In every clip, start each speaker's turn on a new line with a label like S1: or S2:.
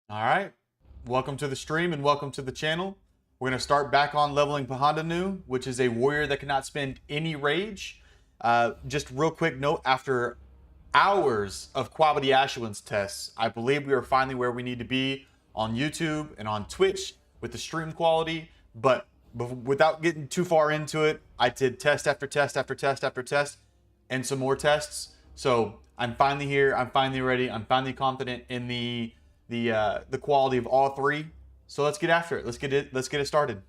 S1: All right, welcome to the stream and welcome to the channel. We're going to start back on leveling Pahandanu, which is a warrior that cannot spend any rage. Just real quick note, after hours of quality Ashwin's tests, I believe we are finally where we need to be on YouTube and on Twitch with the stream quality. But without getting too far into it, I did test after test after test after test and some more tests. So I'm finally here. I'm finally ready. I'm finally confident in the quality of all three. So let's get after it. Let's get it started.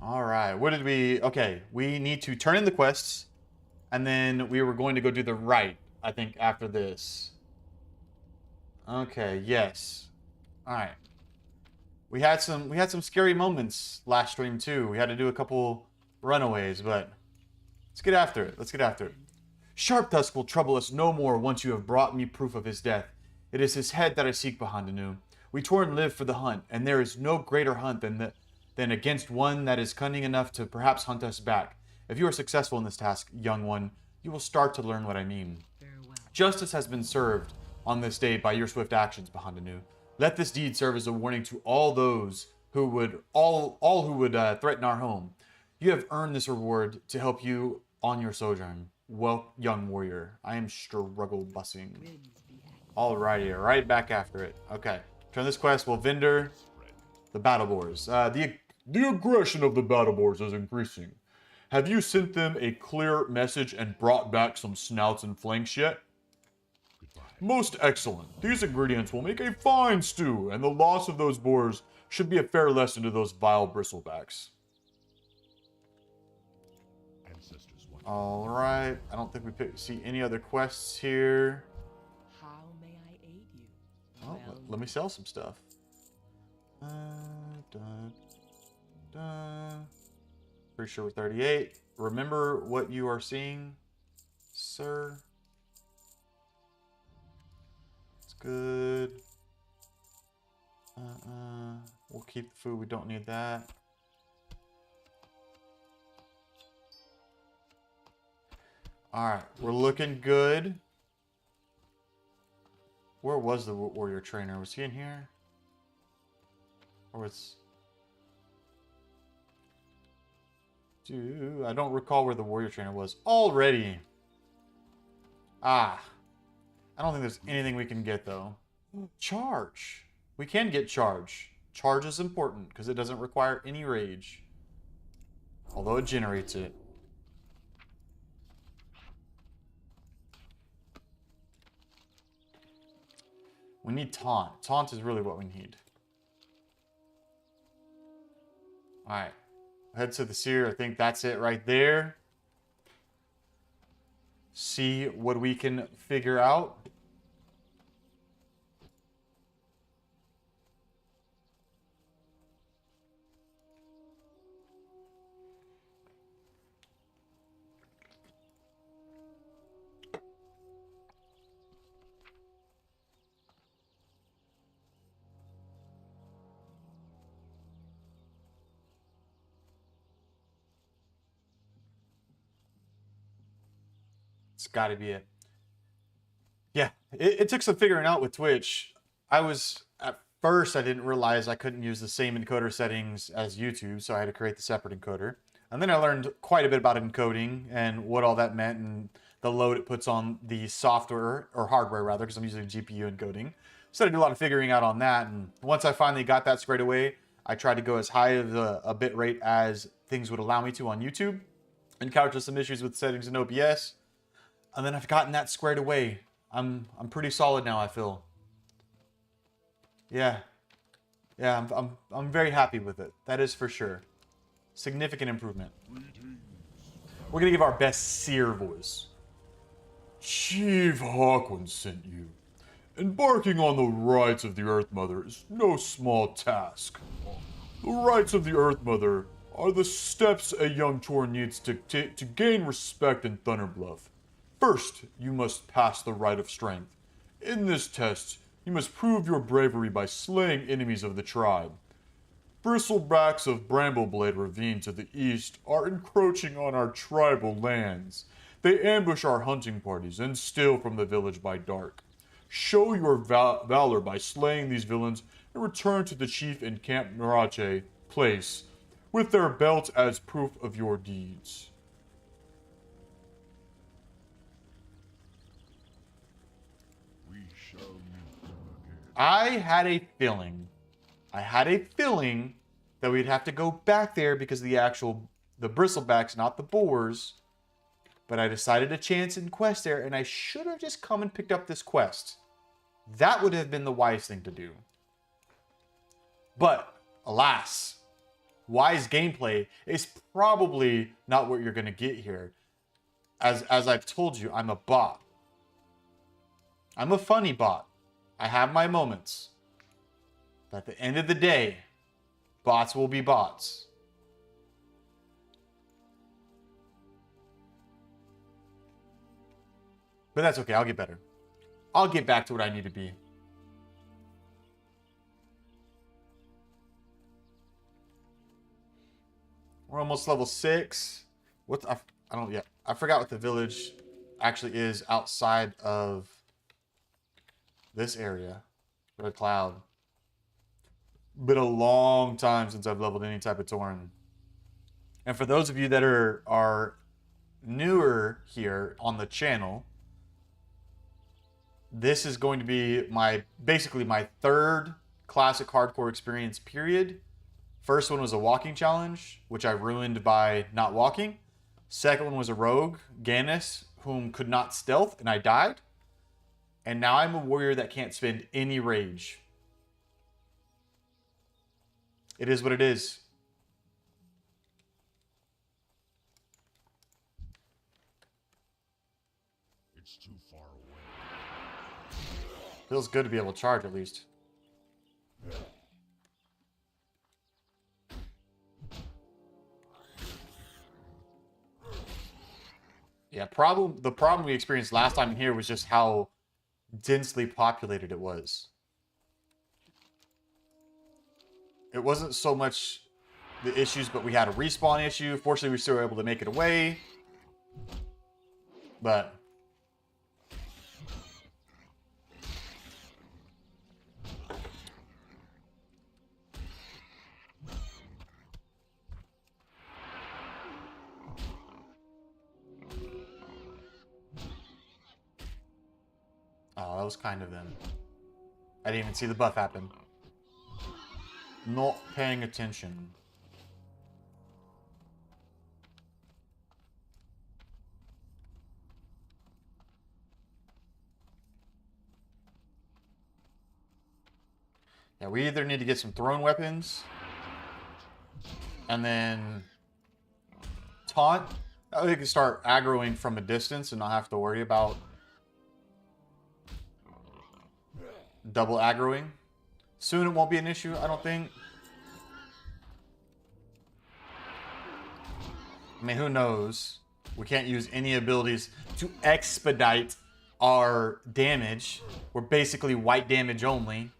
S1: All right. What did we? Okay, we need to turn in the quests, and then we were going to go do the right. I think after this. Okay. Yes. All right. We had some scary moments last stream too. We had to do a couple runaways, but let's get after it. Let's get after it. Sharp Tusk will trouble us no more once you have brought me proof of his death. It is his head that I seek, Pahandanu. We torn live for the hunt, and there is no greater hunt than against one that is cunning enough to perhaps hunt us back. If you are successful in this task, young one, you will start to learn what I mean. Farewell. Justice has been served on this day by your swift actions, Pahandanu. Let this deed serve as a warning to all those who would threaten our home. You have earned this reward to help you on your sojourn. Well, young warrior, I am struggle bussing. Alrighty, right back after it. Okay, turn this quest. Will vendor the battle boars. The aggression of the battle boars is increasing. Have you sent them a clear message and brought back some snouts and flanks yet? Most excellent. These ingredients will make a fine stew, and the loss of those boars should be a fair lesson to those vile bristlebacks. All right. I don't think we see any other quests here.
S2: How may I aid you?
S1: Oh, let me sell some stuff. Pretty sure we're 38. Remember what you are seeing, sir. It's good. We'll keep the food. We don't need that. Alright, we're looking good. Where was the warrior trainer? Was he in here? Or was... Dude, I don't recall where the warrior trainer was. Already! Ah. I don't think there's anything we can get, though. Charge! We can get charge. Charge is important, because it doesn't require any rage. Although it generates it. We need taunt. Taunt is really what we need. Alright. Head to the seer. I think that's it right there. See what we can figure out. It's got to be it. Yeah, it took some figuring out with Twitch. At first, I didn't realize I couldn't use the same encoder settings as YouTube, so I had to create the separate encoder. And then I learned quite a bit about encoding and what all that meant and the load it puts on the software, or hardware rather, because I'm using GPU encoding. So I did a lot of figuring out on that, and once I finally got that squared away, I tried to go as high of a bit rate as things would allow me to on YouTube, encountered some issues with settings in OBS. And then I've gotten that squared away. I'm pretty solid now, I feel. Yeah. Yeah, I'm very happy with it. That is for sure. Significant improvement. We're gonna give our best seer voice. Chief Hawkwind sent you. Embarking on the rights of the Earth Mother is no small task. The rights of the Earth Mother are the steps a young Tor needs to gain respect in Thunderbluff. First, you must pass the rite of strength. In this test, you must prove your bravery by slaying enemies of the tribe. Bristlebacks of Brambleblade Ravine to the east are encroaching on our tribal lands. They ambush our hunting parties and steal from the village by dark. Show your valor by slaying these villains and return to the chief in Camp Narache place with their belts as proof of your deeds.
S3: We shall meet again.
S1: I had a feeling that we'd have to go back there because of the bristlebacks, not the boars. But I decided to chance and quest there, and I should have just come and picked up this quest. That would have been the wise thing to do. But, alas, wise gameplay is probably not what you're going to get here. As I've told you, I'm a bot. I'm a funny bot. I have my moments. But at the end of the day, bots will be bots. But that's okay, I'll get better. I'll get back to what I need to be. We're almost level 6. I forgot what the village actually is outside of this area. Red Cloud. Been a long time since I've leveled any type of Tauren. And for those of you that are newer here on the channel, this is going to be basically my third classic hardcore experience period. First one was a walking challenge, which I ruined by not walking. Second one was a rogue, Gannis, whom could not stealth, and I died. And now I'm a warrior that can't spend any rage. It is what it is.
S3: It's too far away.
S1: Feels good to be able to charge at least. Yeah, the problem we experienced last time here was just how densely populated it was. It wasn't so much the issues, but we had a respawn issue. Fortunately, we still were able to make it away. But oh, that was kind of them. I didn't even see the buff happen. Not paying attention. Yeah, we either need to get some thrown weapons and then taunt. That way we can start aggroing from a distance and not have to worry about double aggroing. Soon it won't be an issue, I don't think. I mean, who knows? We can't use any abilities to expedite our damage. We're basically white damage only.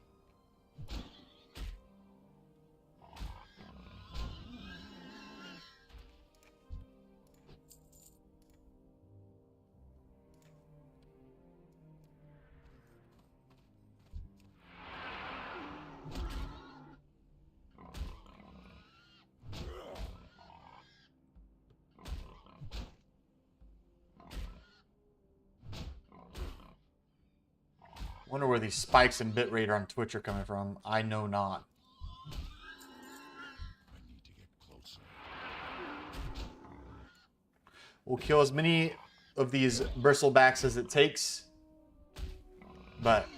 S1: Wonder where these spikes in bitrate on Twitch are coming from. I know not.
S3: I need to get closer.
S1: We'll kill as many of these bristlebacks as it takes. But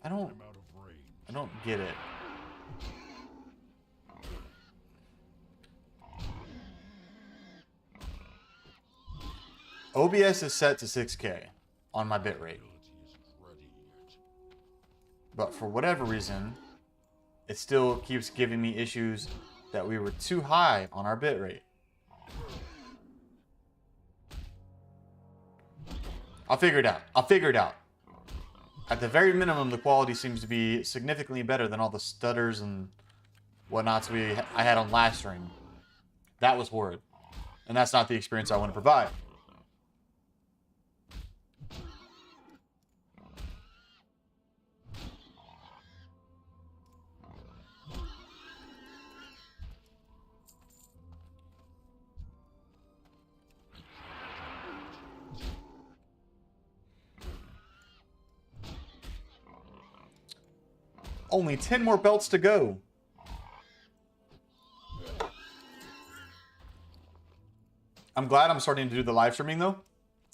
S1: I don't
S3: I'm out of range.
S1: I don't get it. OBS is set to 6K on my bitrate.
S3: Ability isn't ready yet.
S1: But for whatever reason, it still keeps giving me issues that we were too high on our bitrate. I'll figure it out. I'll figure it out. At the very minimum, the quality seems to be significantly better than all the stutters and whatnots I had on last stream. That was horrid. And that's not the experience I want to provide. Only 10 more belts to go. I'm glad I'm starting to do the live streaming though,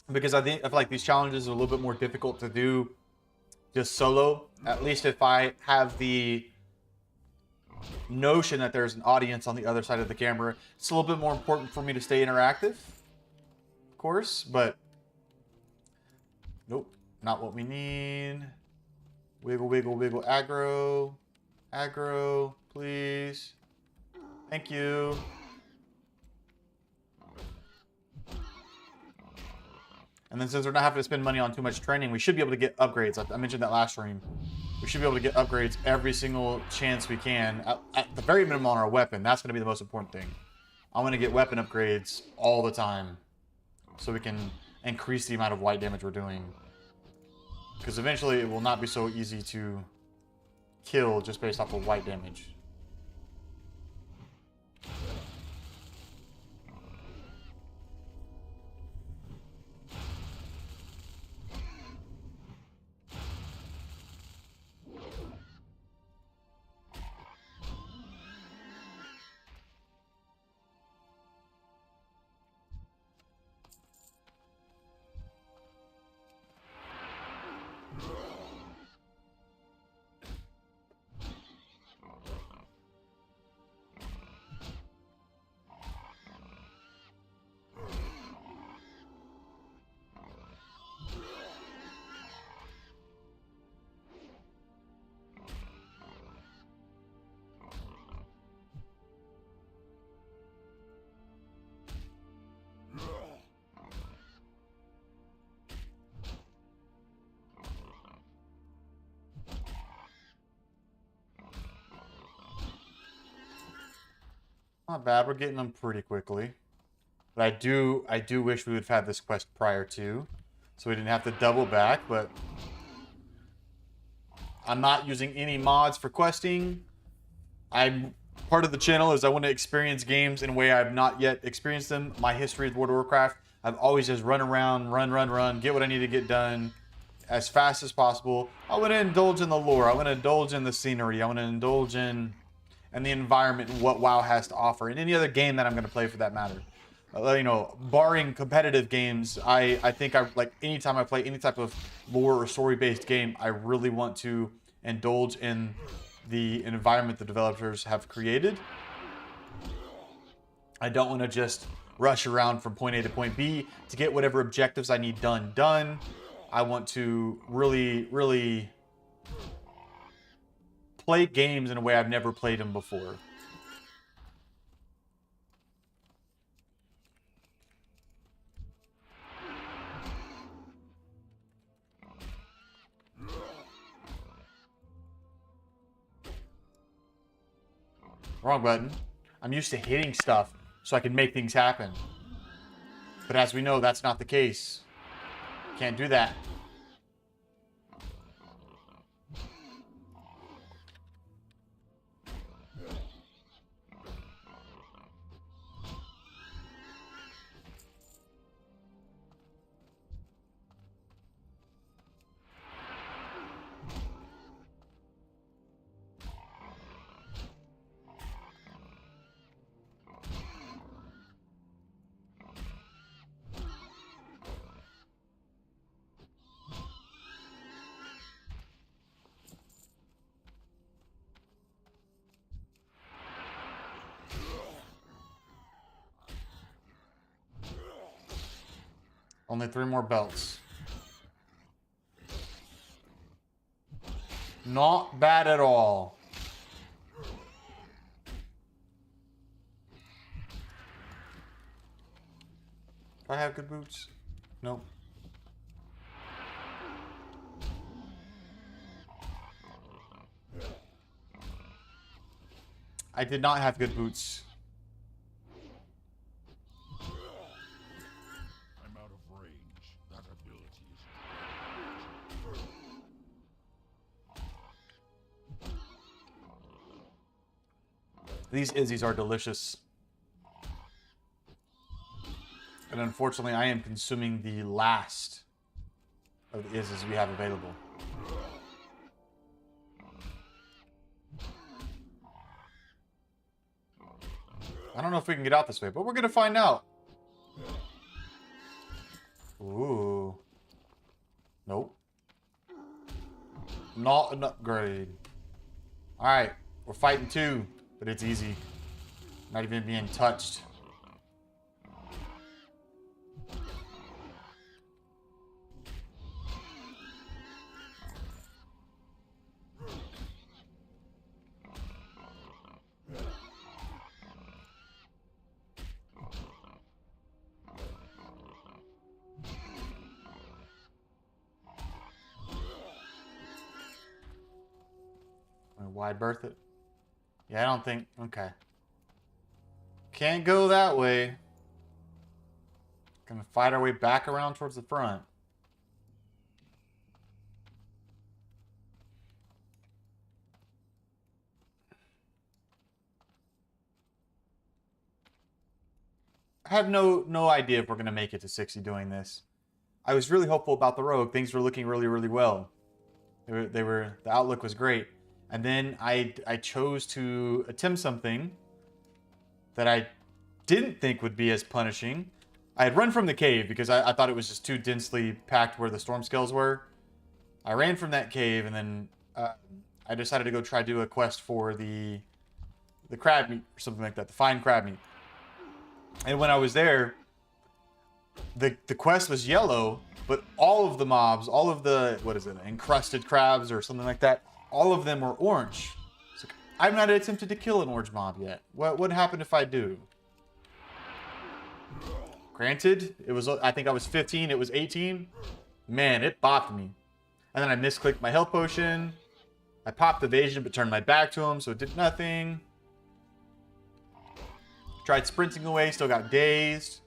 S1: because I feel like these challenges are a little bit more difficult to do just solo. At least if I have the notion that there's an audience on the other side of the camera, it's a little bit more important for me to stay interactive, of course, but nope, not what we need. Wiggle, wiggle, wiggle, aggro. Aggro, please. Thank you. And then since we're not having to spend money on too much training, we should be able to get upgrades. I mentioned that last stream. We should be able to get upgrades every single chance we can. At the very minimum on our weapon. That's going to be the most important thing. I want to get weapon upgrades all the time. So we can increase the amount of white damage we're doing. Because eventually it will not be so easy to kill just based off of white damage. Not bad. We're getting them pretty quickly. But I do wish we would have had this quest prior to, so we didn't have to double back, but I'm not using any mods for questing. I'm part of the channel is I want to experience games in a way I've not yet experienced them. My history with World of Warcraft, I've always just run around, run, get what I need to get done as fast as possible. I want to indulge in the lore. I want to indulge in the scenery. I want to indulge in the environment and what WoW has to offer, and any other game that I'm going to play for that matter. You know, barring competitive games, I think I like anytime I play any type of lore or story-based game, I really want to indulge in the environment the developers have created. I don't want to just rush around from point A to point B to get whatever objectives I need done. I want to really play games in a way I've never played them before. Wrong button. I'm used to hitting stuff so I can make things happen. But as we know, that's not the case. Can't do that. Only 3 more belts. Not bad at all. Do I have good boots? Nope. I did not have good boots.
S3: I'm out of range. That ability is.
S1: These Izzies are delicious. And unfortunately, I am consuming the last of the Izzies we have available. I don't know if we can get out this way, but we're gonna find out. Ooh. Nope. Not an upgrade. Alright, we're fighting two, but it's easy. Not even being touched. Wide berth it? Yeah, I don't think... Okay. Can't go that way. Gonna fight our way back around towards the front. I have no idea if we're gonna make it to 60 doing this. I was really hopeful about the rogue. Things were looking really well. The outlook was great. And then I chose to attempt something that I didn't think would be as punishing. I had run from the cave because I thought it was just too densely packed where the storm scales were. I ran from that cave, and then I decided to go try to do a quest for the crab meat or something like that, the fine crab meat. And when I was there, the quest was yellow, but all of the mobs, all of the, what is it, encrusted crabs or something like that, all of them were orange. It's like, I've not attempted to kill an orange mob yet. What would happen if I do? Granted, it was, I think I was 15, it was 18. Man, it bopped me. And then I misclicked my health potion. I popped evasion but turned my back to him, so it did nothing. Tried sprinting away, still got dazed.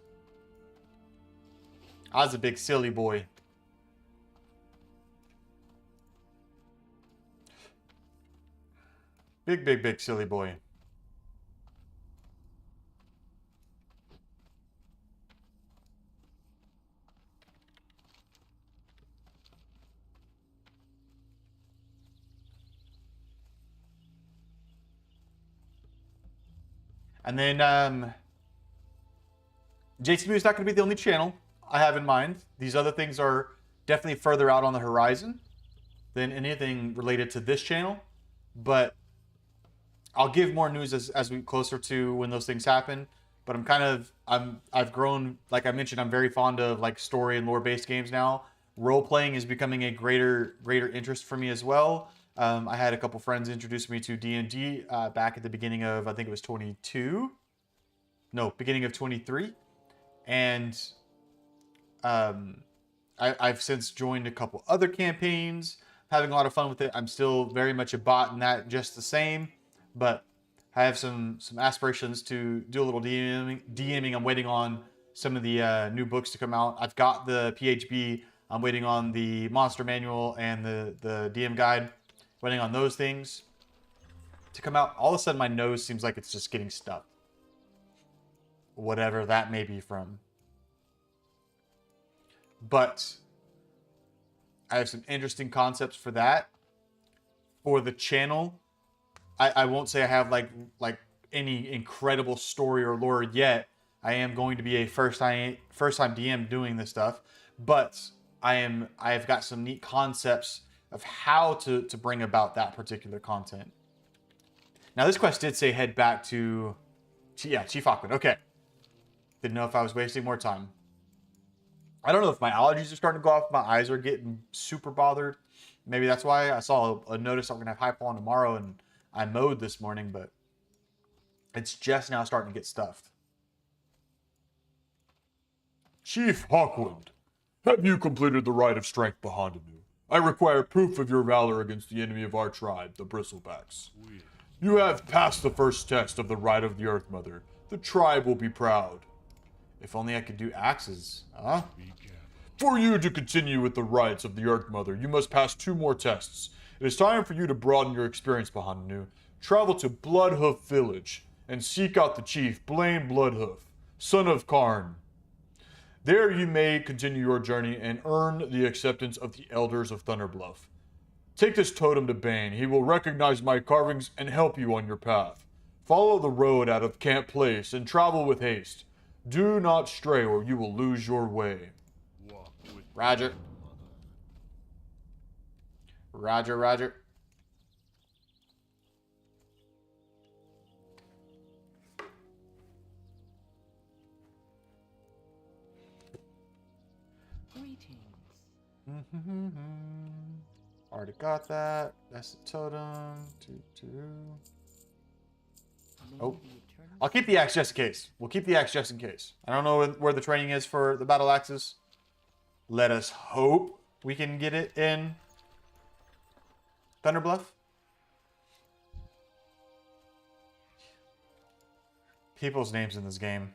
S1: I was a big silly boy. Big silly boy. And then, JCB is not going to be the only channel I have in mind. These other things are definitely further out on the horizon than anything related to this channel. But I'll give more news as we get closer to when those things happen. But I've grown, like I mentioned, I'm very fond of like story and lore based games now. Role playing is becoming a greater interest for me as well. I had a couple friends introduce me to D&D back at the beginning of, I think it was 22. No, beginning of 23. And I've since joined a couple other campaigns, having a lot of fun with it. I'm still very much a bot in that, just the same. But I have some aspirations to do a little DMing. I'm waiting on some of the new books to come out. I've got the PHB. I'm waiting on the monster manual and the DM guide. Waiting on those things to come out. All of a sudden, my nose seems like it's just getting stuffed. Whatever that may be from. But I have some interesting concepts for that. For the channel, I won't say I have like any incredible story or lore yet. I am going to be a first time DM doing this stuff, but I've got some neat concepts of how to bring about that particular content. Now, this quest did say head back to, Chief Auckland. Okay. Didn't know if I was wasting more time. I don't know if my allergies are starting to go off. My eyes are getting super bothered. Maybe that's why. I saw a notice I'm going to have high pollen tomorrow, and I mowed this morning, but it's just now starting to get stuffed.
S4: Chief Hawkwind, have you completed the rite of strength behind you? I require proof of your valor against the enemy of our tribe, the Bristlebacks. You have passed the first test of the Rite of the Earth Mother. The tribe will be proud.
S1: If only I could do axes. Huh?
S4: For you to continue with the rites of the Earth Mother, you must pass 2 more tests. It is time for you to broaden your experience, Bahananu. Travel to Bloodhoof Village and seek out the chief, Blaine Bloodhoof, son of Karn. There you may continue your journey and earn the acceptance of the elders of Thunderbluff. Take this totem to Bane. He will recognize my carvings and help you on your path. Follow the road out of Camp Place and travel with haste. Do not stray or you will lose your way.
S1: Roger. Roger, roger.
S2: Greetings.
S1: Already got that. That's the totem. Oh.
S2: May the eternal
S1: I'll keep the axe just in case. We'll keep the axe just in case. I don't know where the training is for the battle axes. Let us hope we can get it in Thunderbluff. People's names in this game.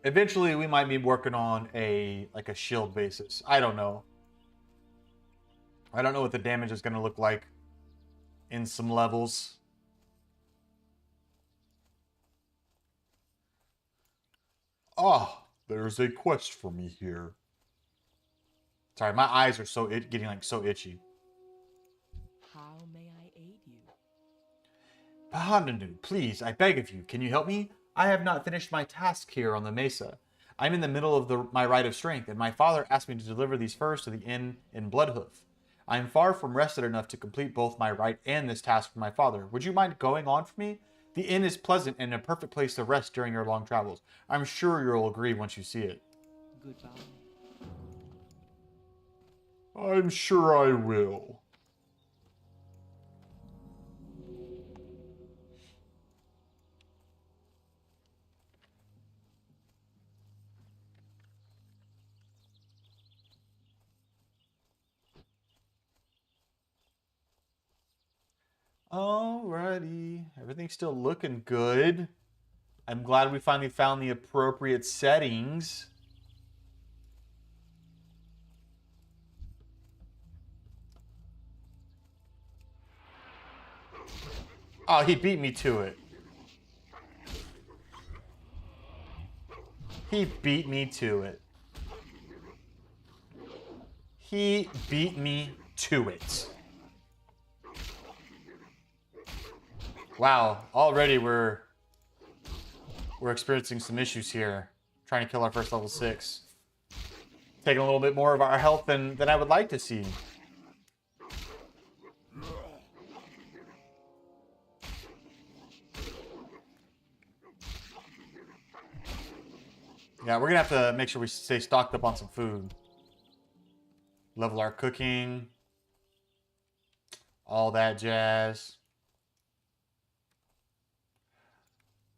S1: Eventually, we might be working on a shield basis. I don't know. I don't know what the damage is going to look like in some levels.
S4: Ah, there's a quest for me here.
S1: Sorry, my eyes are getting so itchy.
S2: How may I aid you?
S1: Pahananu, please, I beg of you, can you help me? I have not finished my task here on the mesa. I'm in the middle of my rite of strength, and my father asked me to deliver these furs to the inn in Bloodhoof. I am far from rested enough to complete both my rite and this task for my father. Would you mind going on for me? The inn is pleasant and a perfect place to rest during your long travels. I'm sure you'll agree once you see it.
S2: Goodbye.
S4: I'm sure I will.
S1: Alrighty. Everything's still looking good. I'm glad we finally found the appropriate settings. Oh, he beat me to it. He beat me to it. He beat me to it. Wow, already we're experiencing some issues here. Trying to kill our first level 6. Taking a little bit more of our health than I would like to see. Yeah, we're gonna have to make sure we stay stocked up on some food. Level our cooking. All that jazz.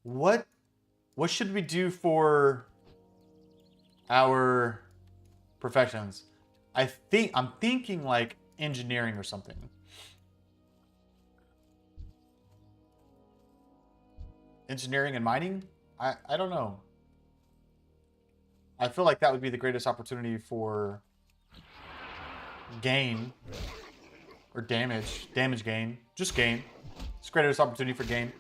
S1: What should we do for our professions? I'm thinking like engineering or something. Engineering and mining? I don't know. I feel like that would be the greatest opportunity for gain or damage gain, just gain. It's the greatest opportunity for gain.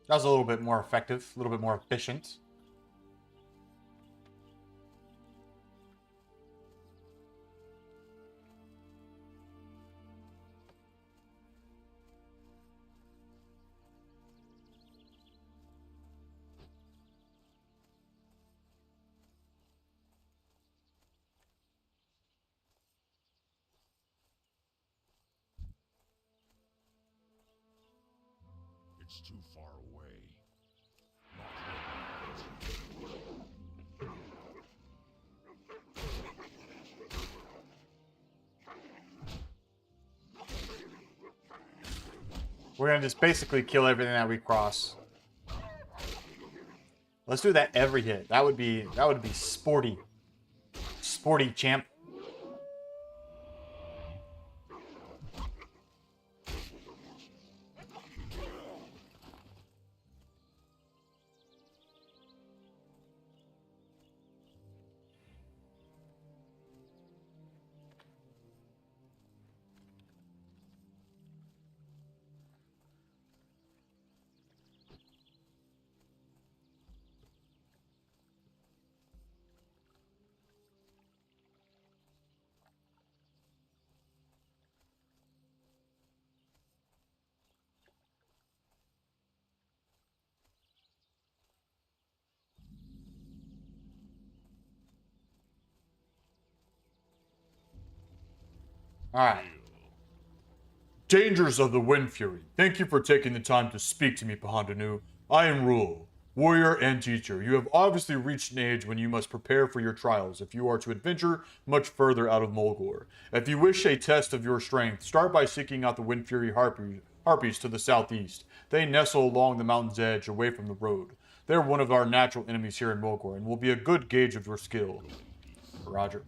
S1: That was a little bit more effective, a little bit more efficient.
S3: It's too far away.
S1: We're gonna just basically kill everything that we cross. Let's do that every hit. That would be sporty. Sporty, champ. Alright.
S4: Dangers of the Wind Fury. Thank you for taking the time to speak to me, Pahandanu. I am Rule, warrior and teacher. You have obviously reached an age when you must prepare for your trials if you are to adventure much further out of Mulgore. If you wish a test of your strength, start by seeking out the Wind Fury harpies to the southeast. They nestle along the mountain's edge away from the road. They're one of our natural enemies here in Mulgore and will be a good gauge of your skill. Roger.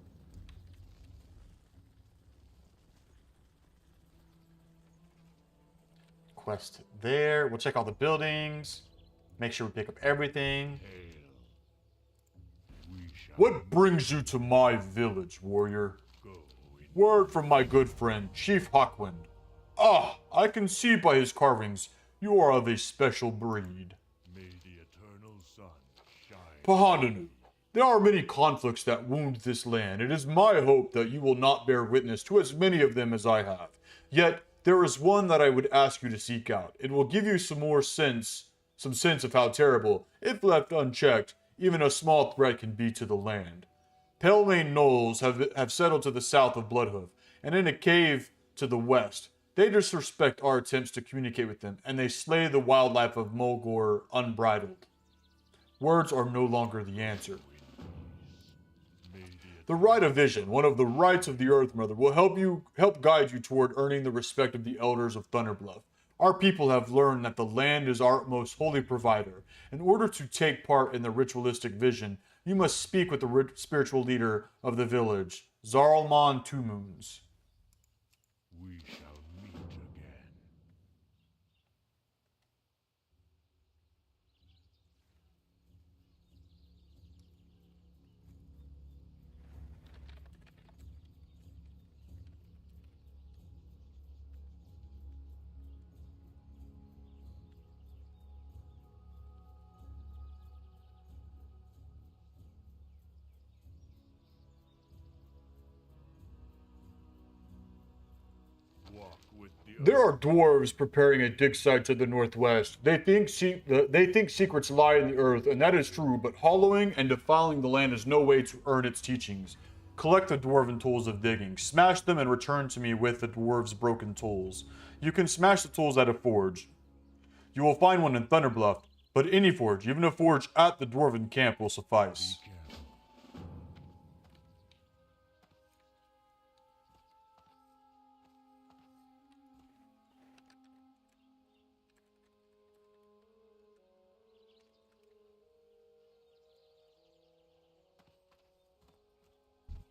S1: Quest there. We'll check all the buildings. Make sure we pick up everything.
S4: What brings you to my village, warrior? Word from my good friend, Chief Hawkwind. Ah, I can see by his carvings, you are of a special breed.
S3: May the eternal sun shine.
S4: Pahandanu, there are many conflicts that wound this land. It is my hope that you will not bear witness to as many of them as I have. Yet, there is one that I would ask you to seek out. It will give you some sense of how terrible, if left unchecked, even a small threat can be to the land. Pale-Mane Knolls have settled to the south of Bloodhoof, and in a cave to the west. They disrespect our attempts to communicate with them, and they slay the wildlife of Mulgore unbridled. Words are no longer the answer. The Rite of Vision, one of the rites of the Earth Mother, will help guide you toward earning the respect of the elders of Thunderbluff. Our people have learned that the land is our most holy provider. In order to take part in the ritualistic vision, you must speak with the spiritual leader of the village, Zarlman Two Moons.
S3: We shall meet again. Walk with the
S4: There are dwarves preparing a dig site to the northwest. They think secrets lie in the earth, and that is true, but hollowing and defiling the land is no way to earn its teachings. Collect the dwarven tools of digging, smash them, and return to me with the dwarves' broken tools. You can smash the tools at a forge. You will find one in Thunderbluff, but any forge, even a forge at the dwarven camp, will suffice.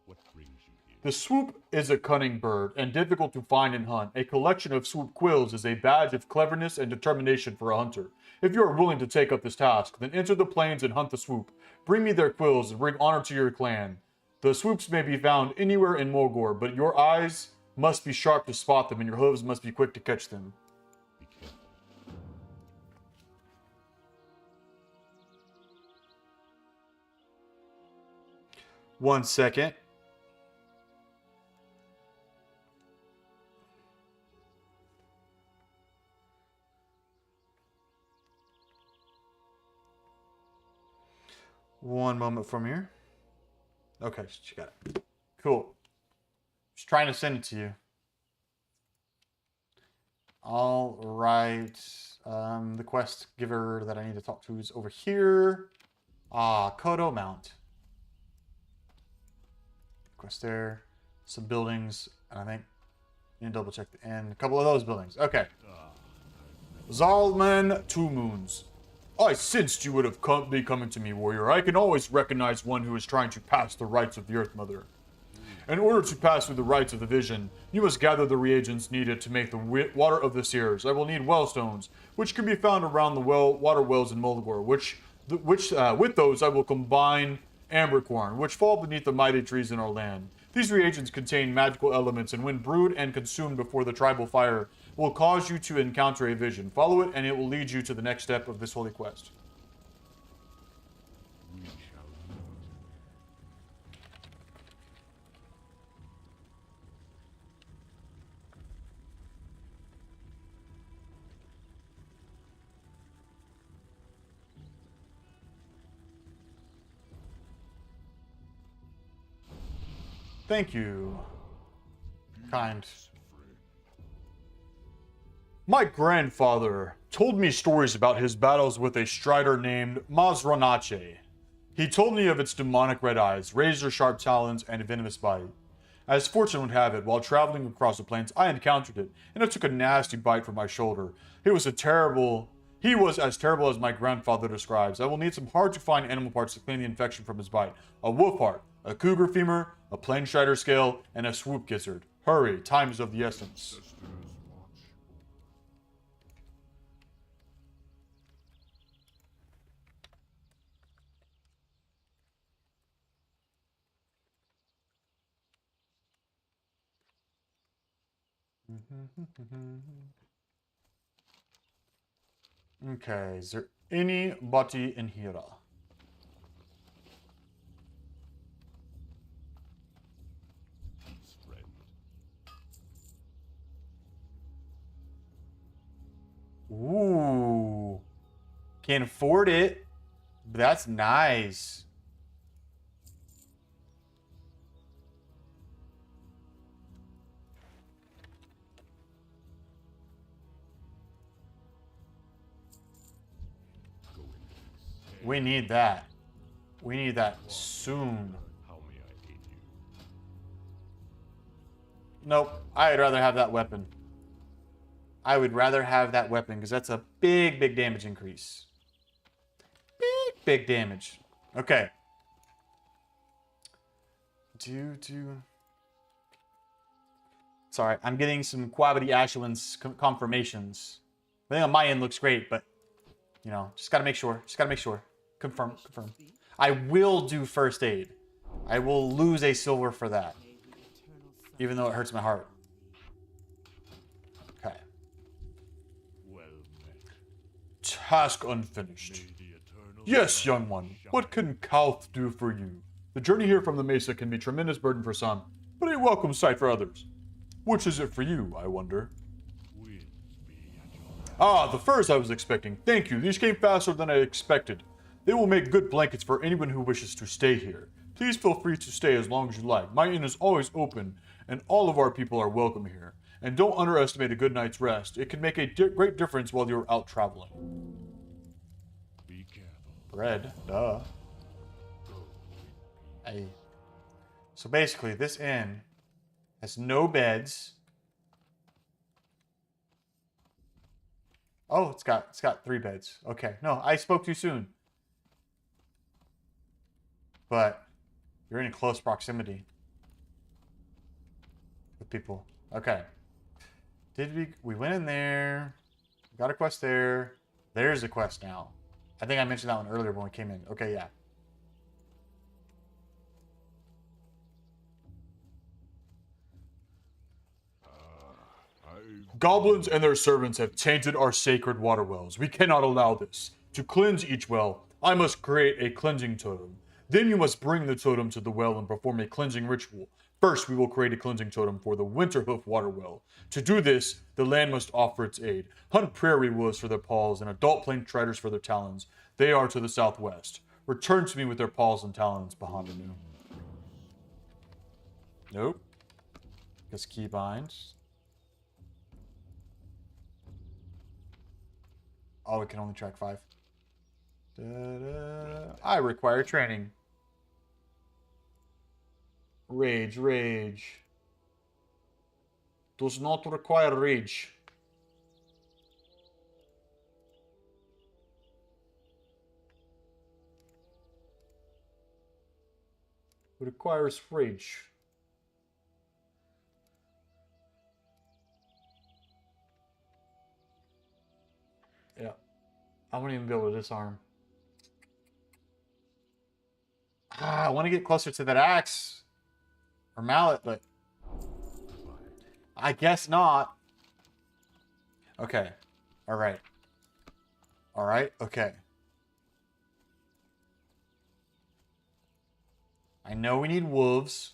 S3: What brings you here?
S4: The swoop is a cunning bird and difficult to find and hunt. A collection of swoop quills is a badge of cleverness and determination for a hunter. If you are willing to take up this task, then enter the plains and hunt the swoop. Bring me their quills and bring honor to your clan. The swoops may be found anywhere in Mulgore, but your eyes must be sharp to spot them and your hooves must be quick to catch them.
S3: Be careful.
S1: 1 second. One moment from here. Okay, she got it. Cool. Just trying to send it to you. All right. The quest giver that I need to talk to is over here. Ah, Kodo Mount. Quest there. Some buildings. And I think I need to double check the end. A couple of those buildings. Okay. Zalman Two Moons. I sensed you would have be coming to me, warrior. I can always recognize one who is trying to pass the rites of the Earth Mother. In order to pass through the rites of the vision, you must gather the reagents needed to make the water of the seers. I will need wellstones, which can be found around the water wells in Mulgore, with those I will combine ambercorn, which fall beneath the mighty trees in our land. These reagents contain magical elements, and when brewed and consumed before the tribal fire, will cause you to encounter a vision. Follow it, and it will lead you to the next step of this holy quest.
S3: We shall know.
S1: Thank you. Kind.
S4: My grandfather told me stories about his battles with a strider named Mazranache. He told me of its demonic red eyes, razor-sharp talons, and venomous bite. As fortune would have it, while traveling across the plains, I encountered it, and it took a nasty bite from my shoulder. He was as terrible as my grandfather describes. I will need some hard-to-find animal parts to clean the infection from his bite. A wolf heart, a cougar femur, a plain strider scale, and a swoop gizzard. Hurry, time is of the essence.
S3: Sisters watch.
S1: Okay, is there anybody in here?
S3: Friend.
S1: Ooh. Can't afford it. But that's nice.
S3: Go in peace.
S1: We need that. We need that soon.
S3: How may I aid you?
S1: Nope. I'd rather have that weapon. I would rather have that weapon because that's a big, big damage increase. Big damage. Okay. Sorry, I'm getting some Quabity Ashwin's confirmations. I think on my end looks great, but you know, just gotta make sure. Just gotta make sure. Confirm. I will do first aid. I will lose a silver for that, even though it hurts my heart. Okay.
S3: Well met.
S4: Task unfinished.
S3: May the eternal
S4: Yes,
S3: sun
S4: young one.
S3: shine.
S4: What can Kauth do for you? The journey here from the Mesa can be a tremendous burden for some, but a welcome sight for others. Which is it for you, I wonder?
S3: With me at your
S4: Ah, the furs I was expecting. Thank you. These came faster than I expected. They will make good blankets for anyone who wishes to stay here. Please feel free to stay as long as you like. My inn is always open, and all of our people are welcome here. And don't underestimate a good night's rest. It can make a great difference while you're out traveling.
S3: Be careful.
S1: Bread. Duh. Hey. So basically, this inn has no beds. Oh, it's got 3 beds. Okay. No, I spoke too soon. But you're in close proximity with people. Okay. We went in there. Got a quest there. There's a quest now. I think I mentioned that one earlier when we came in. Okay, yeah.
S4: Goblins and their servants have tainted our sacred water wells. We cannot allow this. To cleanse each well, I must create a cleansing totem. Then you must bring the totem to the well and perform a cleansing ritual. First, we will create a cleansing totem for the Winterhoof water well. To do this, the land must offer its aid. Hunt prairie wolves for their paws and adult plain striders for their talons. They are to the southwest. Return to me with their paws and talons, Bahamanu. Nope. Guess keybinds.
S1: Oh, it can only track 5. I require training. Rage, rage. Does not require rage. Requires rage. Yeah. I won't even be able to disarm. I want to get closer to that axe. Or mallet, but... I guess not. Okay. Alright. Alright, okay. I know we need wolves,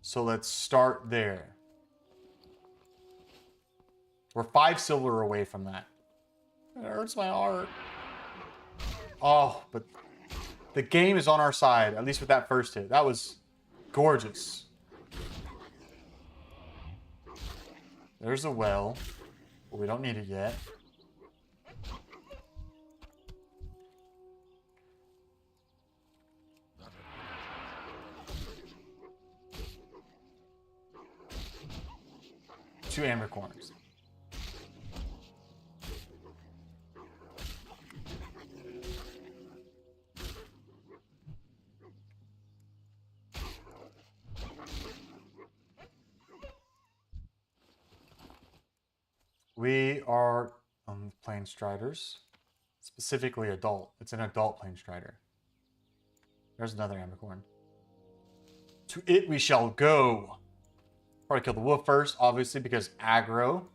S1: so let's start there. We're 5 silver away from that. It hurts my heart. Oh, but the game is on our side, at least with that first hit. That was gorgeous. There's a well. But we don't need it yet. Two ambercorns. We are Plain Striders. Specifically adult. It's an adult Plain Strider. There's another ambercorn. To it we shall go. Probably kill the wolf first, obviously, because aggro.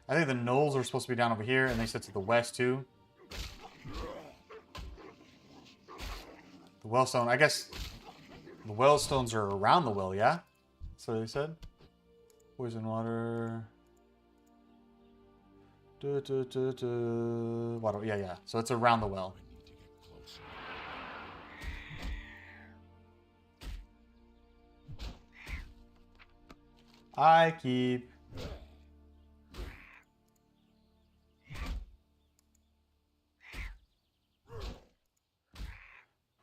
S1: I think the gnolls are supposed to be down over here, and they said to the west too. The wellstone, I guess the wellstones are around the well, yeah? That's what they said. Poison water. Water, yeah. So it's around the well. I keep...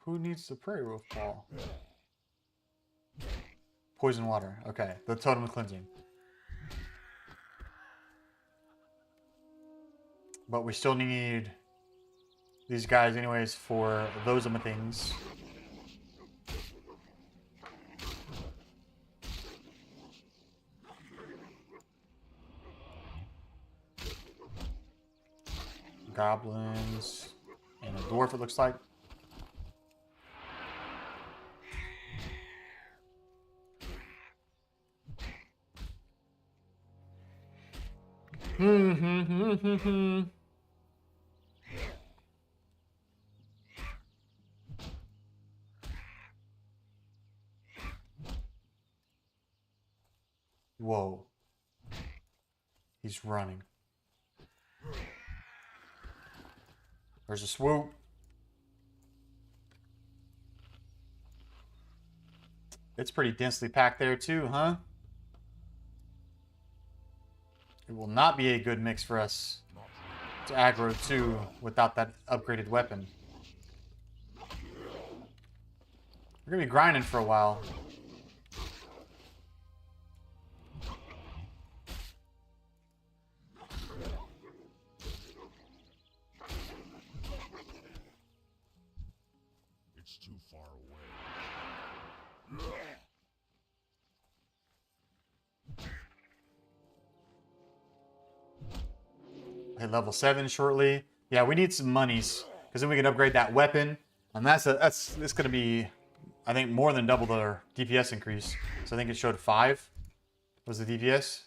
S1: Who needs the prairie wolf ball? Poison water. Okay, the totem of cleansing. But we still need these guys anyways for those things. Goblins and a dwarf, it looks like. Whoa. He's running. There's a swoop. It's pretty densely packed there too, huh? It will not be a good mix for us to aggro too without that upgraded weapon. We're gonna be grinding for a while.
S3: It's too far away.
S1: Hit level 7 shortly. Yeah, we need some monies because then we can upgrade that weapon, and it's gonna be, I think, more than double the DPS increase. So I think it showed 5 was the DPS.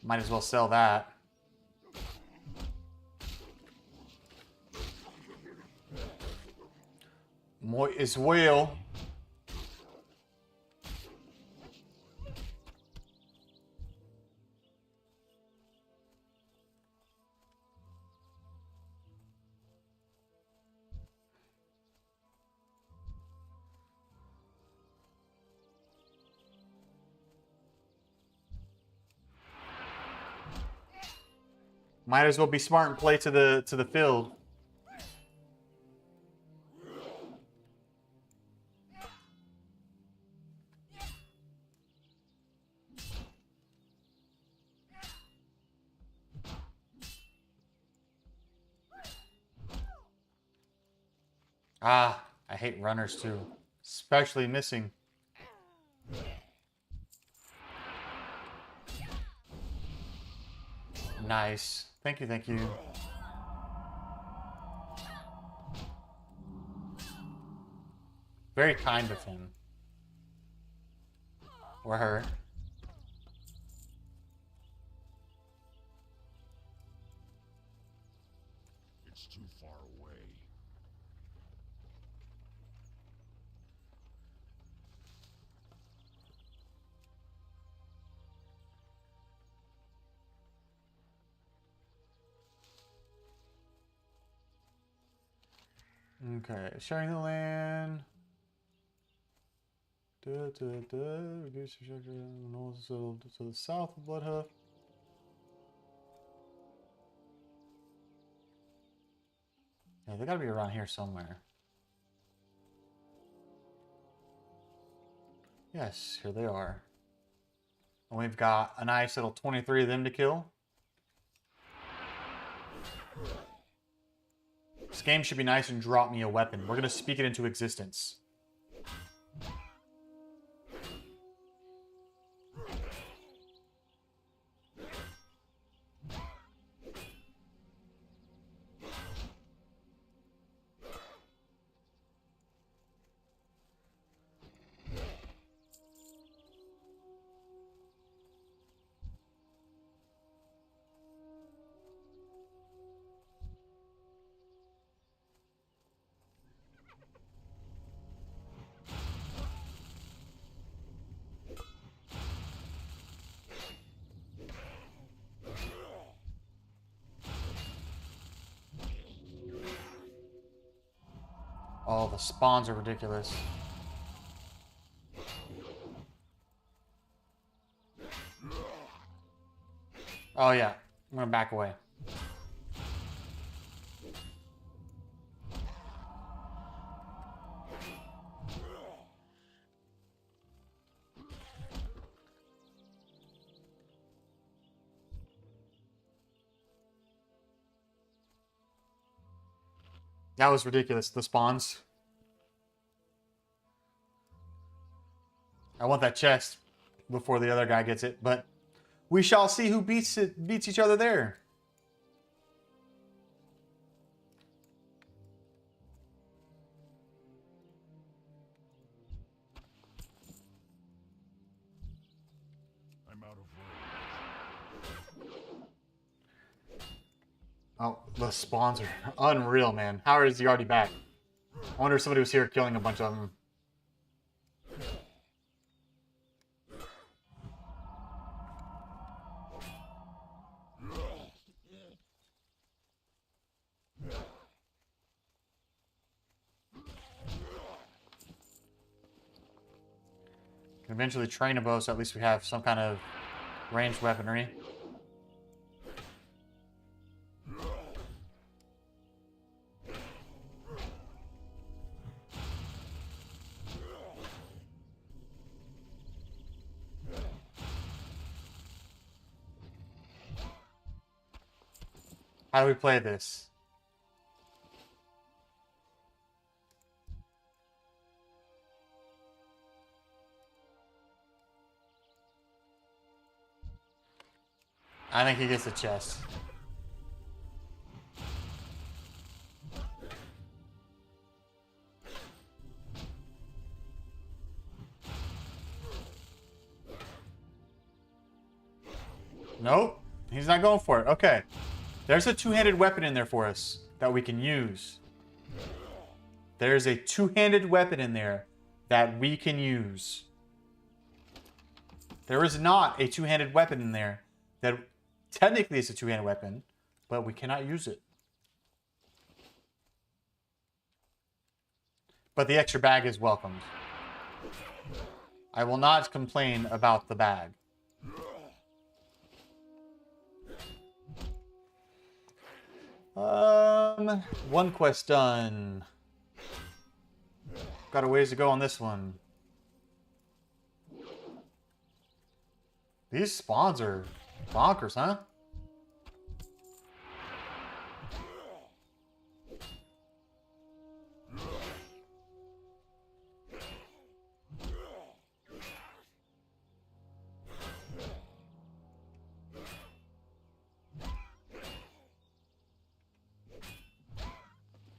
S1: Might as well sell that. Is whale. Might as well be smart and play to the field. Ah, I hate runners too. Especially missing. Nice. Thank you, thank you. Very kind of him. Or her.
S3: It's too far away.
S1: Okay, sharing the land. Reduce to the south of Bloodhoof. Yeah, they gotta be around here somewhere. Yes, here they are. And we've got a nice little 23 of them to kill. This game should be nice and drop me a weapon. We're gonna speak it into existence. Oh, the spawns are ridiculous. Oh yeah, I'm gonna back away. That was ridiculous, the spawns. I want that chest before the other guy gets it, but we shall see who beats each other there.
S3: I'm out of range.
S1: Oh, the spawns are unreal, man. How is he already back? I wonder if somebody was here killing a bunch of them. Can eventually train a bow, so at least we have some kind of ranged weaponry. How do we play this? I think he gets the chest. Nope. He's not going for it. Okay. There's a two-handed weapon in there for us that we can use. There's a two-handed weapon in there that we can use. There is not a two-handed weapon in there that technically is a two-handed weapon, but we cannot use it. But the extra bag is welcomed. I will not complain about the bag. One quest done. Got a ways to go on this one. These spawns are bonkers, huh?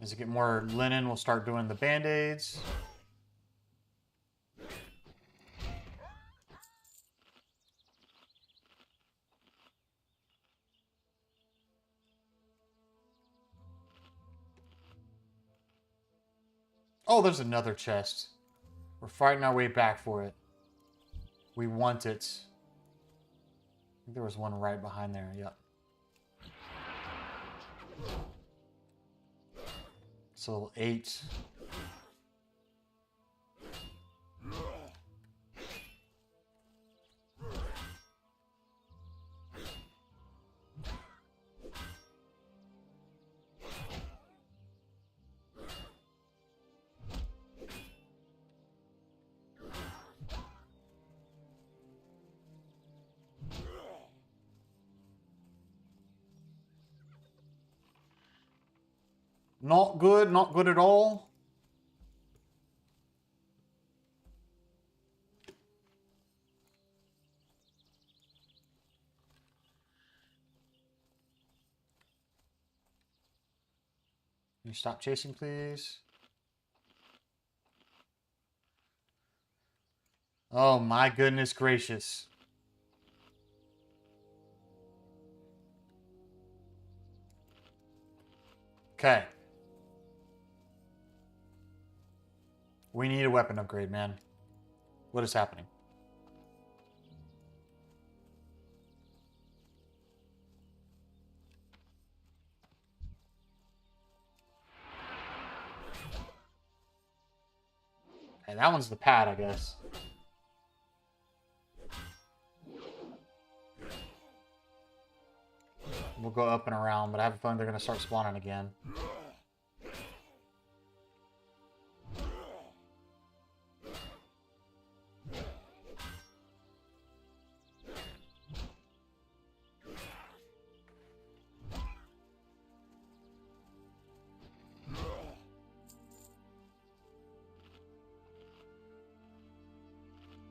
S1: As we get more linen, we'll start doing the band-aids. Oh, there's another chest. We're fighting our way back for it. We want it. I think there was one right behind there. Yep. So 8. Not good, not good at all. Can you stop chasing, please? Oh my goodness gracious. Okay. We need a weapon upgrade, man. What is happening? Okay, that one's the pad, I guess. We'll go up and around, but I have a feeling they're going to start spawning again.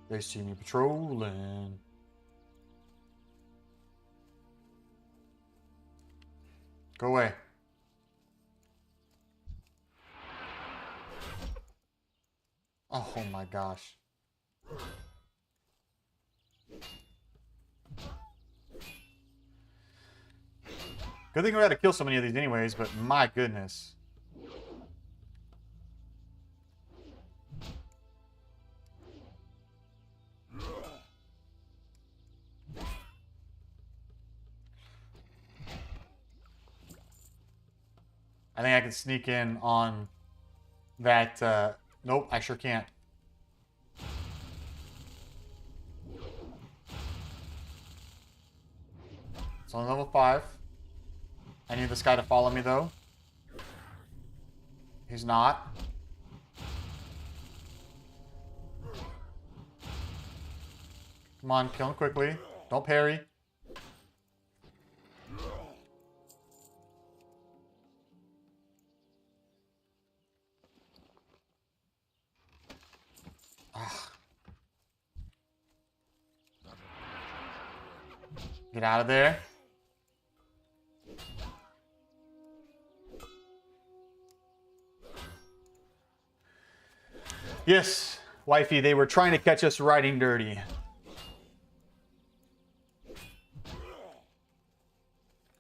S1: They see me patrolling. Go away. Oh my gosh. Good thing we had to kill so many of these anyways, but my goodness. I think I can sneak in on that. Nope, I sure can't. It's on level 5. I need this guy to follow me, though. He's not. Come on, kill him quickly. Don't parry. Get out of there. Yes, wifey, they were trying to catch us riding dirty.